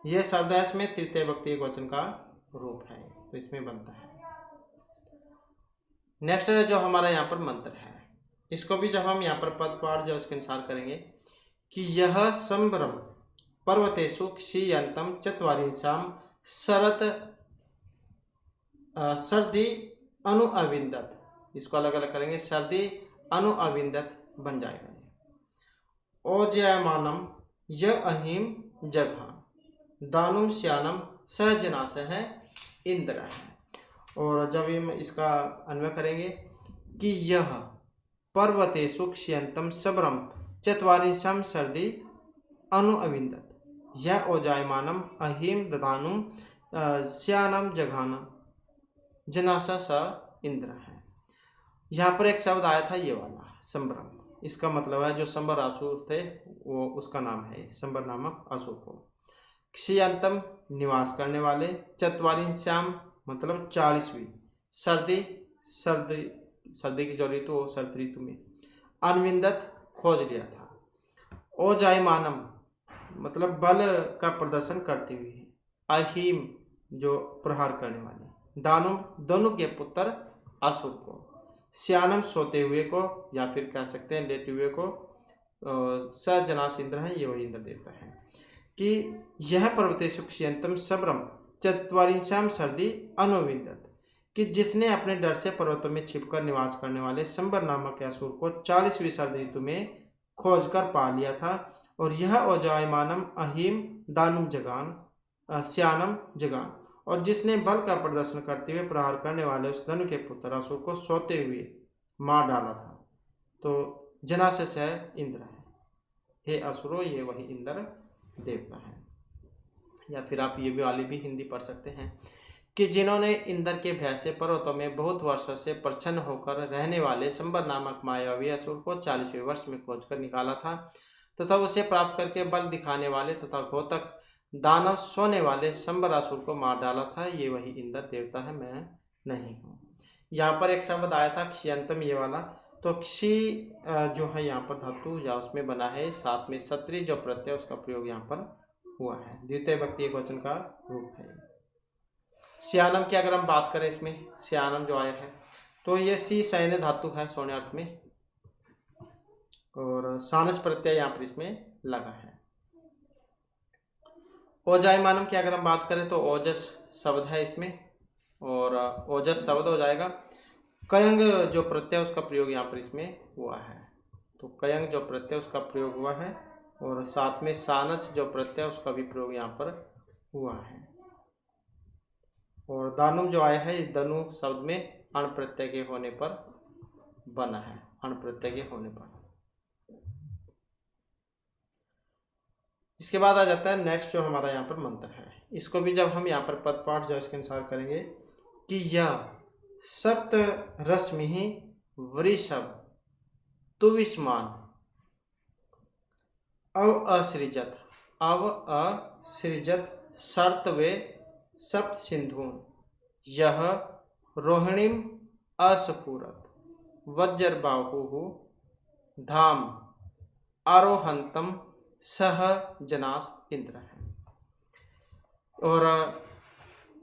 ये शब्द है इसमें, तृतीय व्यक्ति एक वचन का रूप है, तो इसमें बनता है। नेक्स्ट जो हमारा यहाँ पर मंत्र है, इसको भी जब हम यहाँ पर पदपाठ जो उसके अनुसार करेंगे कि यह संभ्रम पर्वतेषु क्षीयंतम चत्वारिंशाम शरत सर्दी अनु अविंदत, इसको अलग अलग करेंगे, सर्दी अनु अविंदत बन जाएगा। ओजयमानम य अहिम जगह दानुम श्यानम सहजनाश है इंद्र है। और जब हम इसका अन्वय करेंगे कि यह पर्वतेषु क्षीयंतम सब्रम चत्वारिंशम सर्दी अनु अविंदत, यह ओजायमानम अहिम ददानुम श्यानम जघानम जनासा स इंद्र है। यहाँ पर एक शब्द आया था ये वाला संभ्रम, इसका मतलब है जो संबर असुर थे वो उसका नाम है, संबर नामक असुर को। क्षीयंतम निवास करने वाले, चत्वारिंश्याम मतलब 40वीं, सर्दी की जो ऋतु हो शरद ऋतु में, अनविंदत खोज लिया था। ओजायमानम मतलब बल का प्रदर्शन करती हुई, अहीम जो प्रहार करने वाले, दानु दोनों के पुत्र असुर को, श्यानम सोते हुए को या फिर कह सकते हैं लेटे हुए को, सजनास इंद्र है, ये वही इंद्र देवता है। कि यह पर्वतेषु क्षीयंतम सब्रम चत्वारिंशाम सर्दी अनुविंदत, कि जिसने अपने डर से पर्वतों में छिपकर निवास करने वाले संबर नामक असुर को 40वीं शरद ऋतु में खोज कर पा लिया था। और यह ओजायमानम अहीम दानुम जगान श्यानम जगान, और जिसने बल का प्रदर्शन करते हुए प्रहार करने वाले उस धनु के पुत्र असुर को सोते हुए मार डाला था, तो जनासस है इंद्र है, हे असुरो ये वही इंद्र देवता है। या फिर आप ये भी वाली भी हिंदी पढ़ सकते हैं कि जिन्होंने इंद्र के भय से पर्वतों में बहुत वर्षों से प्रच्छन्न होकर रहने वाले संबर नामक मायावी असुर को 40वें वर्ष में खोजकर निकाला था, तथा उसे प्राप्त करके बल दिखाने वाले तथा घोतक दानव सोने वाले संबरासुर को मार डाला था, ये वही इंद्र देवता है, मैं नहीं हूँ। यहाँ पर एक शब्द आया था क्षीयंतम ये वाला, तो क्षी जो है यहाँ पर धातु या उसमें बना है, साथ में सत्री जो प्रत्यय उसका प्रयोग यहाँ पर हुआ है, द्वितीय व्यक्ति एक वचन का रूप है। श्यानम की अगर हम बात करें, इसमें श्यानम जो आया है तो ये सी सैन्य धातु है सोने अर्थ में, और सानस प्रत्यय यहाँ पर इसमें लगा है। ओजायमानम की अगर हम बात करें तो ओजस शब्द है इसमें, और ओजस शब्द हो जाएगा। कयंग जो प्रत्यय उसका प्रयोग यहाँ पर इसमें हुआ है, तो कयंग जो प्रत्यय उसका प्रयोग हुआ है, और साथ में सानच जो प्रत्यय उसका भी प्रयोग यहाँ पर हुआ है। और दानुम जो आया है इस दनु शब्द में अण प्रत्यय के होने पर बना है, अण प्रत्यय के होने पर। इसके बाद आ जाता है नेक्स्ट जो हमारा यहाँ पर मंत्र है, इसको भी जब हम यहाँ पर पदपाठ जो इसके अनुसार करेंगे कि यह सप्त रश्मि वृषभ तुविस्मान अव असृजत सर्तवे सप्त सिंधून यह रोहिणीम असफूरत वज्रबाहु धाम आरोहंतम सह जनास इंद्र है। और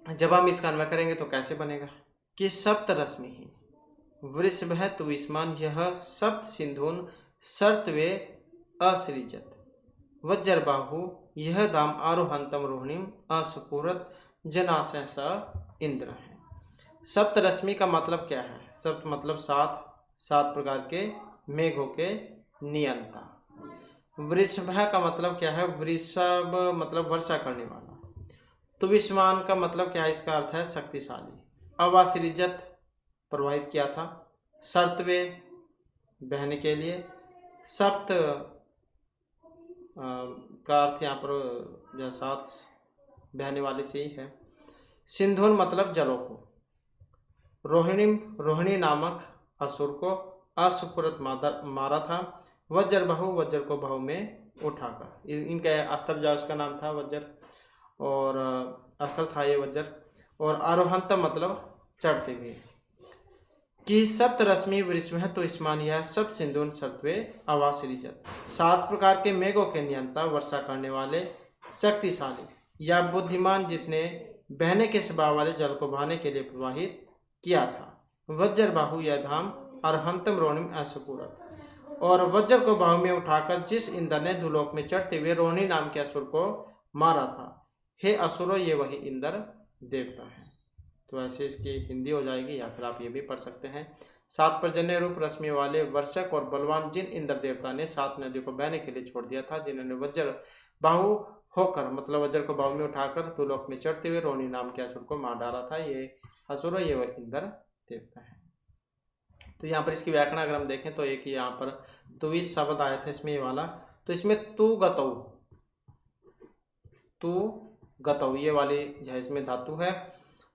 जब हम इसका अन्वय करेंगे तो कैसे बनेगा कि सप्त रश्मि ही वृषभ है तुविस्मान यह सप्त सिंधून सर्तवे असृजत वज्रबाहु यह दाम आरोहंतम रोहिणीम असफूरत जनासह स इंद्र है। सप्त रश्मि का मतलब क्या है? सप्त मतलब सात, सात प्रकार के मेघों के नियंता। वृषभ का मतलब क्या है? वृषभ मतलब वर्षा करने वाला। तुविस्मान का मतलब क्या है? इसका अर्थ है शक्तिशाली। अवासृजत प्रवाहित किया था, सर्तवे बहने के लिए, सप्त का अर्थ यहाँ पर सात बहने वाले से ही है। सिंधुन मतलब जलों को। रोहिणीम रोहिणी नामक असुर को असफुरत मारा था। वज्रबाहु वज्र को बाहु में उठाकर, इनका अस्त्र जो उसका नाम था वज्र, और अस्त्र था ये वज्र। और आरोहंतम मतलब चढ़ते हुए। कि सप्त रश्मि वृषभ है तो इस्मान यह सब सिंधुन सत्वे अवासृजत, सात प्रकार के मेघों के नियंता, वर्षा करने वाले, शक्तिशाली या बुद्धिमान, जिसने बहने के स्वभाव वाले जल को बहाने के लिए प्रवाहित किया था। वज्रबाहु यह धाम अरहंतम रोहिणी असपूरत, और वज्र को बाहु में उठाकर जिस इंद्र ने दुलोक में चढ़ते हुए रोहिणी नाम के असुर को मारा था। हे असुरो, ये वही इंद्र देवता है। तो ऐसे इसकी हिंदी हो जाएगी, या फिर आप ये भी पढ़ सकते हैं। सात पर्जन्य रूप रश्मि वाले वर्षक और बलवान जिन इंद्र देवता ने सात नदियों को बहने के लिए छोड़ दिया था, जिन्होंने वज्र बाहु होकर मतलब वज्र को बाहु में उठाकर दुलोक में चढ़ते हुए रोहिणी नाम के असुर को मार डाला था, ये असुर ये वह इंद्र देवता है। तो यहाँ पर इसकी व्याकरण अगर हम देखें तो एक ही यहाँ पर तुविस शब्द आया था इसमें ये वाला, तो इसमें तू गतौ ये वाली जो है इसमें धातु है,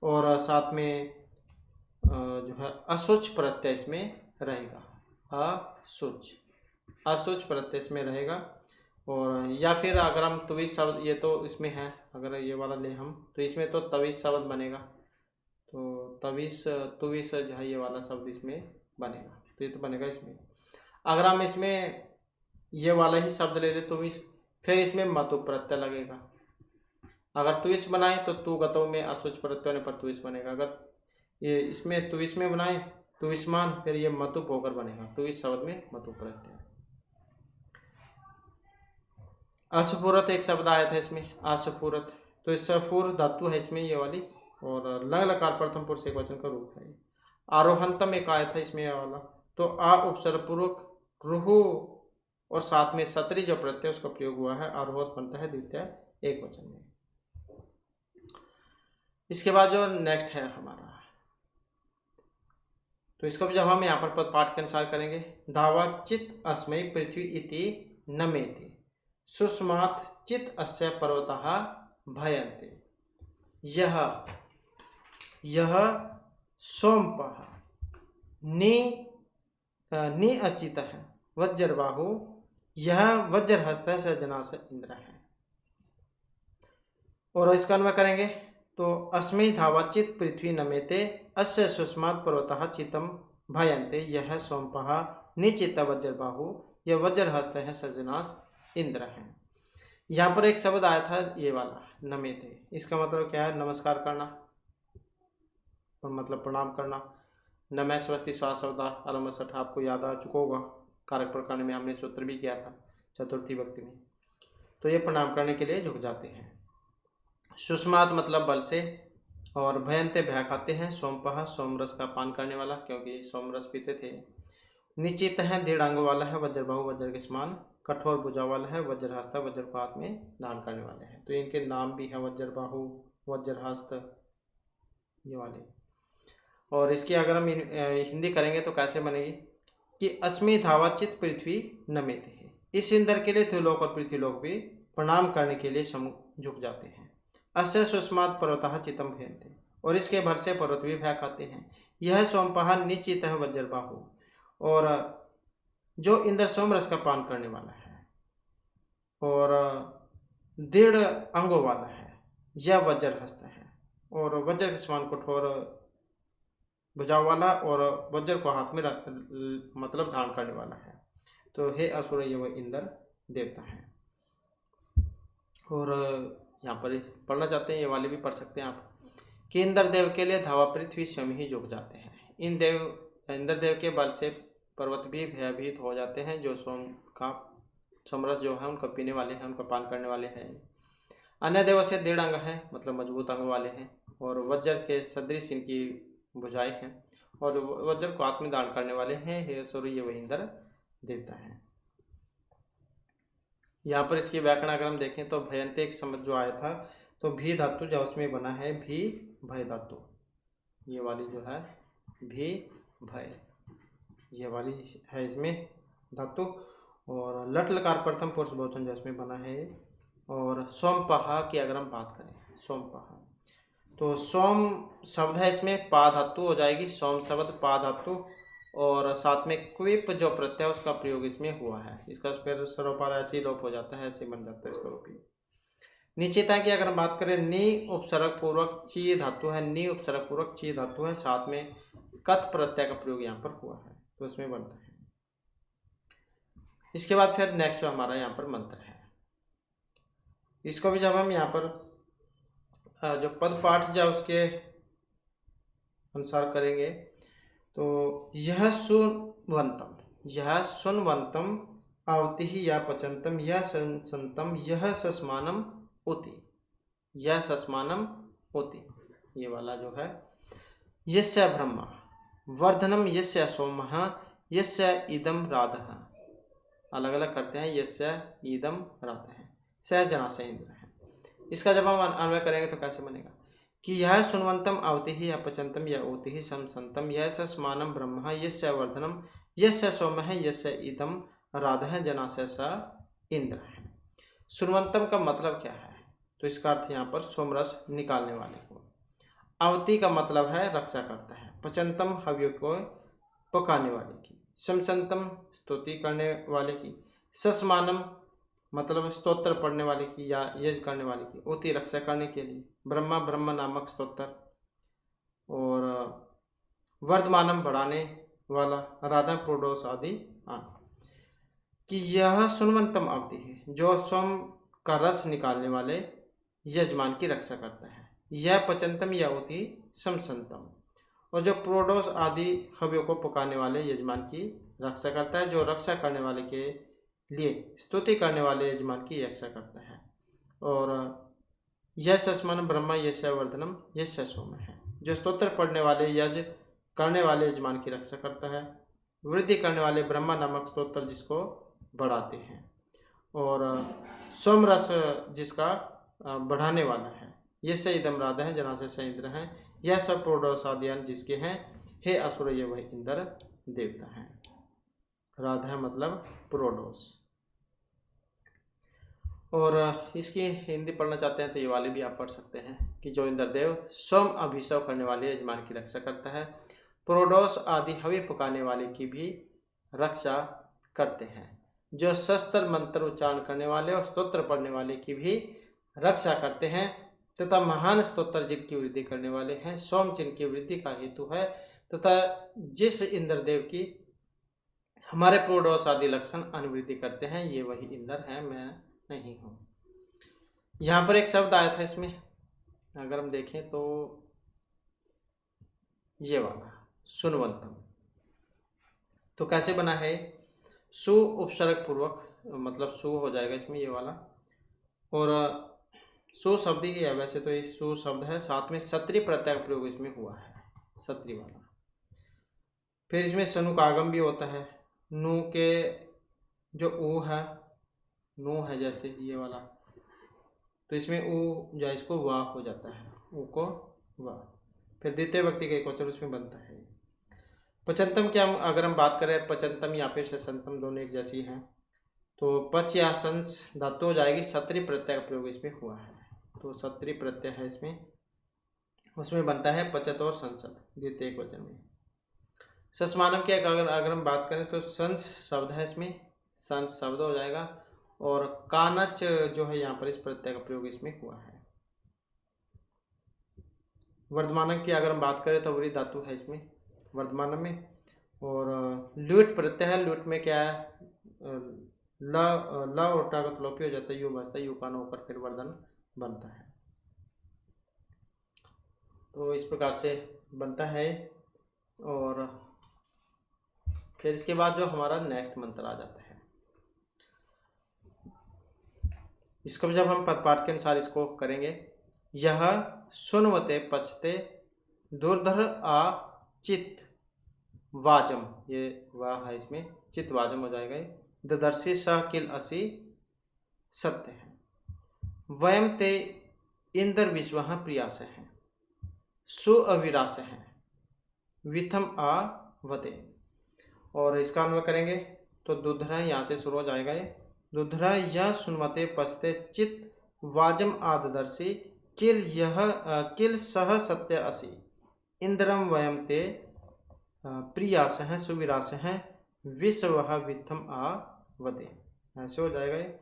और साथ में जो है असुच प्रत्यय इसमें रहेगा। असुच प्रत्यय इसमें रहेगा। और या फिर अगर हम तुविस शब्द, ये तो इसमें है, अगर ये वाला ले हम तो इसमें तो तविस शब्द बनेगा। तो तुविस जो है ये वाला शब्द इसमें बनेगा, तो ये तो बनेगा इसमें। अगर हम इसमें ये वाला ही शब्द ले ले तुविस, फिर इसमें मतु प्रत्यय लगेगा। अगर तुविस बनाए तो तू गतों में असुच प्रत्यय होने पर तुविस बनेगा। अगर ये इसमें तुविस में बनाए तुविस्मान, फिर ये मतुप होकर बनेगा, तुविस शब्द में मतु प्रत्यय। असफूरत एक शब्द आया था इसमें, असफूरत, तो इस सफूर धातु है इसमें ये वाली, और लंग लकार प्रथम पुरुष एक वचन का रूप है। आरोहंतम एक आया था इसमें ये वाला, तो आ उपसर्ग पूर्वक रुहु और साथ में सत्री जो प्रत्यय उसका प्रयोग हुआ है, आरोहत बनता है द्वितीय एक वचन में। इसके बाद जो नेक्स्ट है हमारा, तो इसको भी जब हम यहाँ पर पद पाठ के अनुसार करेंगे, धावा चित अस्मै पृथ्वी इति नमेति सुस्मात् चित अस्य पर्वतः भयन्ते यह सोमपः नि अचित है वज्रबाहु यह वज्रहस्त है सजनास इंद्र है। और इसका अन्वय करेंगे तो अस्मै धावाचित पृथ्वी नमेते अस्य सुस्मात् पर्वतः चितम भयन्ते यह सोमपः निचित वज्रबाहु यह वज्रहस्त है सजनास इंद्र है। यहाँ पर एक शब्द आया था ये वाला नमेते, इसका मतलब क्या है? नमस्कार करना, मतलब प्रणाम करना। नमः स्वस्ति स्वासवदा अलमसठ, आपको याद आ चुका होगा, कारक प्रकरण में हमने सूत्र भी किया था चतुर्थी व्यक्ति में। तो ये प्रणाम करने के लिए झुक जाते हैं। सुषमात मतलब बल से, और भयंते भय खाते हैं, सोमपह सोमरस का पान करने वाला, क्योंकि सोमरस पीते थे। निश्चित है दृढ़ अंग वाला है, वज्रबाहु वज्र के समान, कठोर भुजा वाला है, वज्रहस्त वज्र को हाथ में धारण करने वाले हैं। तो इनके नाम भी है वज्रबाहु, वज्रहस्त, ये वाले। और इसकी अगर हम हिंदी करेंगे तो कैसे बनेगी कि अस्मि धावाचित पृथ्वी नमित है। इस इंद्र के लिए त्रिलोक और पृथ्वीलोक भी प्रणाम करने के लिए झुक जाते हैं। अस्य सुष्मात पर्वतः चितम भयन्ते, और इसके भर से पर्वत भी भय खाते हैं। यह सोमपह निश्चित है वज्रबाहु, और जो इंद्र सोमरस का पान करने वाला है और दृढ़ अंगों वाला है, यह वज्रहस्त है और वज्र के समान कठोर भुजाओं वाला, और वज्र को हाथ में मतलब धारण करने वाला है। तो हे असुर, ये वह इंद्र देवता है। और यहाँ पर पढ़ना चाहते हैं, ये वाले भी पढ़ सकते हैं आप, कि इंद्र देव के लिए धावा पृथ्वी स्वयं ही झुक जाते हैं। इंद्र देव के बल से पर्वत भी भयभीत हो जाते हैं। जो सोमरस जो है उनका पीने वाले हैं, उनका पान करने वाले हैं। अन्य देवों से दृढ़ अंग है, मतलब मजबूत अंग वाले हैं, और वज्र के सदृश इनकी भुजाएं हैं, और वज्र को हाथ में धारण करने वाले हैं। हे असुर, ये वही इंद्र देवता है। यहाँ पर इसकी व्याकरण अगर हम देखें तो भयंते एक समझ जो आया था, तो भी धातु जो उसमें बना है भी भय धातु, ये वाली जो है भी भय, ये वाली है इसमें धातु। और लट लकार प्रथम पुरुष बहुवचन जो इसमें बना है। और सोमपहा की अगर हम बात करें, सोमपहा, तो सोम शब्द है, इसमें पा धातु हो जाएगी, सोम शब्द पा धातु, और साथ में क्विप जो प्रत्यय उसका प्रयोग इसमें हुआ है। इसका फिर सरोपार ऐसे ही लोप हो जाता है, ऐसे बन जाता है इसका रूप। निश्चिता की अगर हम बात करें, नी उपसर्ग पूर्वक ची धातु है, नी उपसर्ग पूर्वक ची धातु है, साथ में कत प्रत्यय का प्रयोग यहाँ पर हुआ है, तो इसमें बनता है। इसके बाद फिर नेक्स्ट जो हमारा यहाँ पर मंत्र है, इसको भी जब हम यहाँ पर जो पद पाठ जो उसके अनुसार करेंगे, तो यह सुनवंतम, यह सुनवंतम आवति ही या पचंतम, यह संतम, यह सस्मानम उति, यह सस्मानम उति, ये वाला जो है। यस्य ब्रह्मा वर्धनम, यस्य सोमः, यस्य इदम राधः, अलग अलग करते हैं, यस्य इदम राधः, सह जना से इंद्र है। इसका जब हम अन्वय करेंगे तो कैसे बनेगा कि यह सुनवंतम आवति ही अपचंतम या ओति ही समसंतम, यह सस्मानम ब्रह्म, यस्य वर्धनम, यस्य सोमः, यस्य इदम राधः, जनाशय स इंद्र है। सुनवंतम का मतलब क्या है, तो इसका अर्थ यहाँ पर सोमरस निकालने वाले को। आवति का मतलब है रक्षा करता है। पचंतम हव्य को पकाने वाले की। समसंतम स्तुति करने वाले की। सस्मानम मतलब स्तोत्र पढ़ने वाले की या यज करने वाले की। उति रक्षा करने के लिए। ब्रह्मा ब्रह्म नामक स्तोत्र। और वर्धमानम बढ़ाने वाला। राधा प्रोडोस आदि कि यह सुनवंतम अवधि है, जो सोम का रस निकालने वाले यजमान की रक्षा करता है। यह पचंतम या होती समसंतम, और जो प्रोडोस आदि हव्यों को पकाने वाले यजमान की रक्षा करता है, जो रक्षा करने वाले के लिए स्तुति करने वाले यजमान की रक्षा करता है। और यह सस्मान ब्रह्मा यश वर्धनम यश सोम है, जो स्तोत्र पढ़ने वाले यज करने वाले यजमान की रक्षा करता है। वृद्धि करने वाले ब्रह्मा नामक स्तोत्र जिसको बढ़ाते हैं, और सोमरस जिसका बढ़ाने वाला है। ये से इदम राधा है, जना से इंद्र हैं, यह सब प्रोडोसादियान जिसके हैं। हे असुर, ये वह इंद्र देवता है। राधा मतलब प्रोडोस। और इसकी हिंदी पढ़ना चाहते हैं तो ये वाले भी आप पढ़ सकते हैं कि जो इंद्रदेव स्वयं अभिषेक करने वाले यजमान की रक्षा करता है, प्रोडोस आदि हवि पकाने वाले की भी रक्षा करते हैं, जो शस्त्र मंत्र उच्चारण करने वाले और स्तोत्र पढ़ने वाले की भी रक्षा करते हैं, तथा महान स्तोत्र जिनकी वृद्धि करने वाले हैं, सोम जिनकी वृद्धि का हेतु है, तथा जिस इंद्रदेव की हमारे प्रोडोस आदि लक्षण अनुवृद्धि करते हैं, ये वही इंद्र है, मैं नहीं हूँ। यहाँ पर एक शब्द आया था इसमें, अगर हम देखें तो ये वाला सुनवंतम, तो कैसे बना है? सु उपसर्ग पूर्वक, मतलब सु हो जाएगा इसमें ये वाला, और सु शब्द ही है, वैसे तो ये सु शब्द है, साथ में सत्री प्रत्यय का प्रयोग इसमें हुआ है, सत्री वाला। फिर इसमें सनु का आगम भी होता है। नु के जो ऊ है, नु है जैसे ये वाला, तो इसमें ऊ जो इसको वाह हो जाता है, ऊ को वाह। फिर द्वितीय व्यक्ति का एकवचन उसमें बनता है। पचंतम की अगर हम बात करें, पचंतम या फिर ससंतम दोनों एक जैसी हैं, तो पच या संस धातु हो जाएगी, सत्री प्रत्यय का प्रयोग इसमें हुआ है, तो सत्री प्रत्यय है इसमें, उसमें बनता है पचत और संसद द्वितीय एकवचन में। सस्मानम की अगर हम बात करें तो संस शब्द है इसमें, संस शब्द हो जाएगा, और कानच जो है यहाँ पर इस प्रत्यय का प्रयोग इसमें हुआ है। वर्धमानम की अगर हम बात करें तो वृद्धि धातु है इसमें वर्धमान में, और ल्यूट प्रत्यय है, ल्यूट में क्या है, ल और टा का लोपी हो जाता है, यू बचता है, यू का होकर फिर वर्धन बनता है। तो इस प्रकार से बनता है। और फिर इसके बाद जो हमारा नेक्स्ट मंत्र आ जाता है, इसको जब हम पदपाठ के अनुसार इसको करेंगे, यह सुनवते पचते दुर्धर आ चित वाजम, ये वाह है इसमें, चित वाजम हो जाएगा। ददर्शी सह किल असी सत्य है। वयम ते इंद्र विश्व प्रियास है, सु अविरास है, विथम आ वते। और इसका अन्वय करेंगे तो दुधरा यहाँ से शुरू हो जाएगा, ये दुधरा यह सुनमते पचते चित वाजम आददर्शी किल सह सत्य असी इंद्रम वयम ते प्रियास हैं सुविरास हैं विश्व विथम आ वते, ऐसे हो जाएगा ये।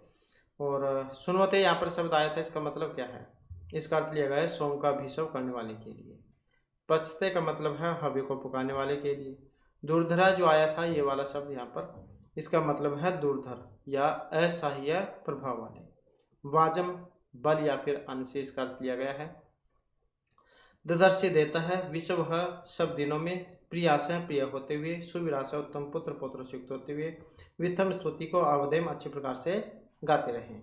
और सुनवते यहाँ पर शब्द आया था, इसका मतलब क्या है, इसका अर्थ लिया गया है सोम का अभिषव करने वाले के लिए। पचते का मतलब है हव्य को पुकारने वाले के लिए। दुर्धरा जो आया था ये वाला शब्द यहाँ पर, इसका मतलब है दुर्धर या असह्य प्रभाव वाले। वाजम बल या फिर अन्न से इसका अर्थ लिया गया है। ददर्शी देता है, विश्व सब दिनों में, प्रियास है प्रिय होते हुए, सुविरास उत्तम पुत्र पौत्र से युक्त होते हुए, विथम स्तुति को अवधेम अच्छे प्रकार से गाते रहे।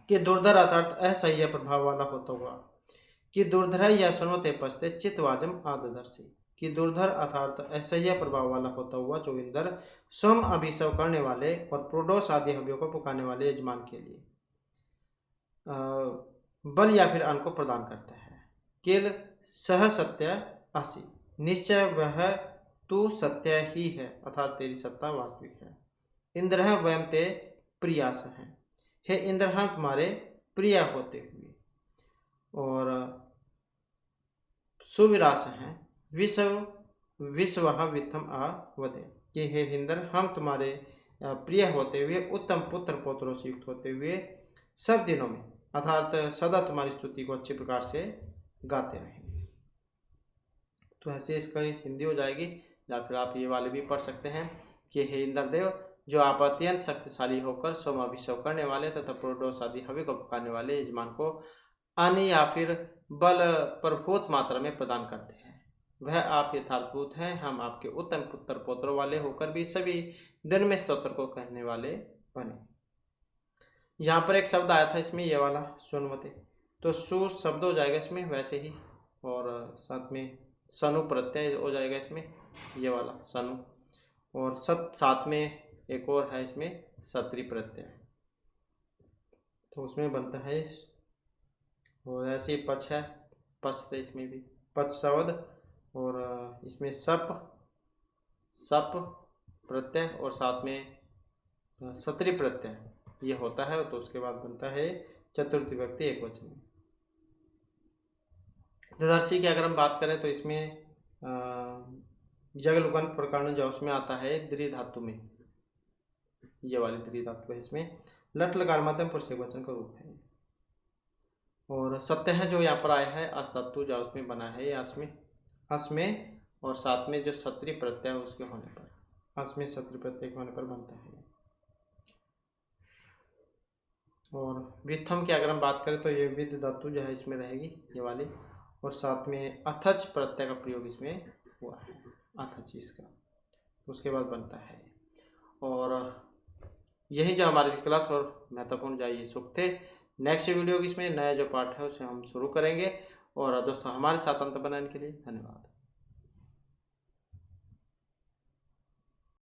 कि दुर्धर अर्थात असह्य प्रभाव वाला होता हुआ, कि दुर्धर या सुनवते पचते चित्तवाजम आददर्शी, कि दुर्धर अर्थात असह्य प्रभाव वाला होता हुआ जो इंद्र सोम अभिषव करने वाले और प्रोडोस आदि हव्यों को पुकारने वाले यजमान के लिए बल या फिर अन्न को प्रदान करता है। किल सह सत्य असी, निश्चय वह तू सत्य ही है, अर्थात तेरी सत्ता वास्तविक है। इंद्र है वयम ते प्रियास है, हे इंद्र हम तुम्हारे प्रिय होते हुए। और सुविरास हैं, विश्व विथम आ वदे, कि हे इंद्र हम तुम्हारे प्रिय होते हुए, उत्तम पुत्र पौत्रों से युक्त होते हुए, सब दिनों में अर्थात सदा तुम्हारी स्तुति को अच्छे प्रकार से गाते रहें। तो ऐसे इसका हिंदी हो जाएगी, या फिर आप ये वाले भी पढ़ सकते हैं कि हे इंद्रदेव, जो आप अत्यंत शक्तिशाली होकर सोम अभिषेक करने वाले तथा प्रोडोस आदि हव्य को पुकारने वाले यजमान को अन्न या फिर बल प्रभुत मात्रा में प्रदान करते हैं, वह आप यथार्थभूत हैं। हम आपके उत्तम पुत्र पौत्रों वाले होकर भी सभी दिन में स्तोत्र को कहने वाले बने। यहाँ पर एक शब्द आया था इसमें ये वाला सुनवते, तो सु शब्द हो जाएगा इसमें वैसे ही, और साथ में सनु प्रत्यय हो जाएगा इसमें ये वाला सनु, और सत साथ में एक और है इसमें सत्री प्रत्यय, तो उसमें बनता है। और ऐसे ही पच है, पच तो इसमें भी पच शब्द, और इसमें सप प्रत्यय और साथ में सत्री प्रत्यय ये होता है, तो उसके बाद बनता है चतुर्थी व्यक्ति एक वचन में। ददर्शी की अगर हम बात करें तो इसमें जगलुगंत प्रकरण जो उसमें आता है द्रि धातु में, ये वाली द्रि धातु है, इसमें लट लकार मध्यम पुरुष एक वचन का रूप है। और सत्य है जो यहाँ पर आया है अस धातु जो उसमें बना है, अस में और साथ में जो सत्री प्रत्यय उसके होने पर, अस में सत्री प्रत्यय होने पर बनता है। और विथम की अगर हम बात करें तो ये विद धातु जो है इसमें रहेगी ये वाली, और साथ में अथच प्रत्यय का प्रयोग इसमें हुआ है, अथच इसका, उसके बाद बनता है। और यही जो हमारे क्लास और महत्वपूर्ण जो ये सूक्त थे, नेक्स्ट वीडियो की इसमें नया जो पार्ट है उसे हम शुरू करेंगे। और दोस्तों हमारे साथ अंत बनाने के लिए धन्यवाद।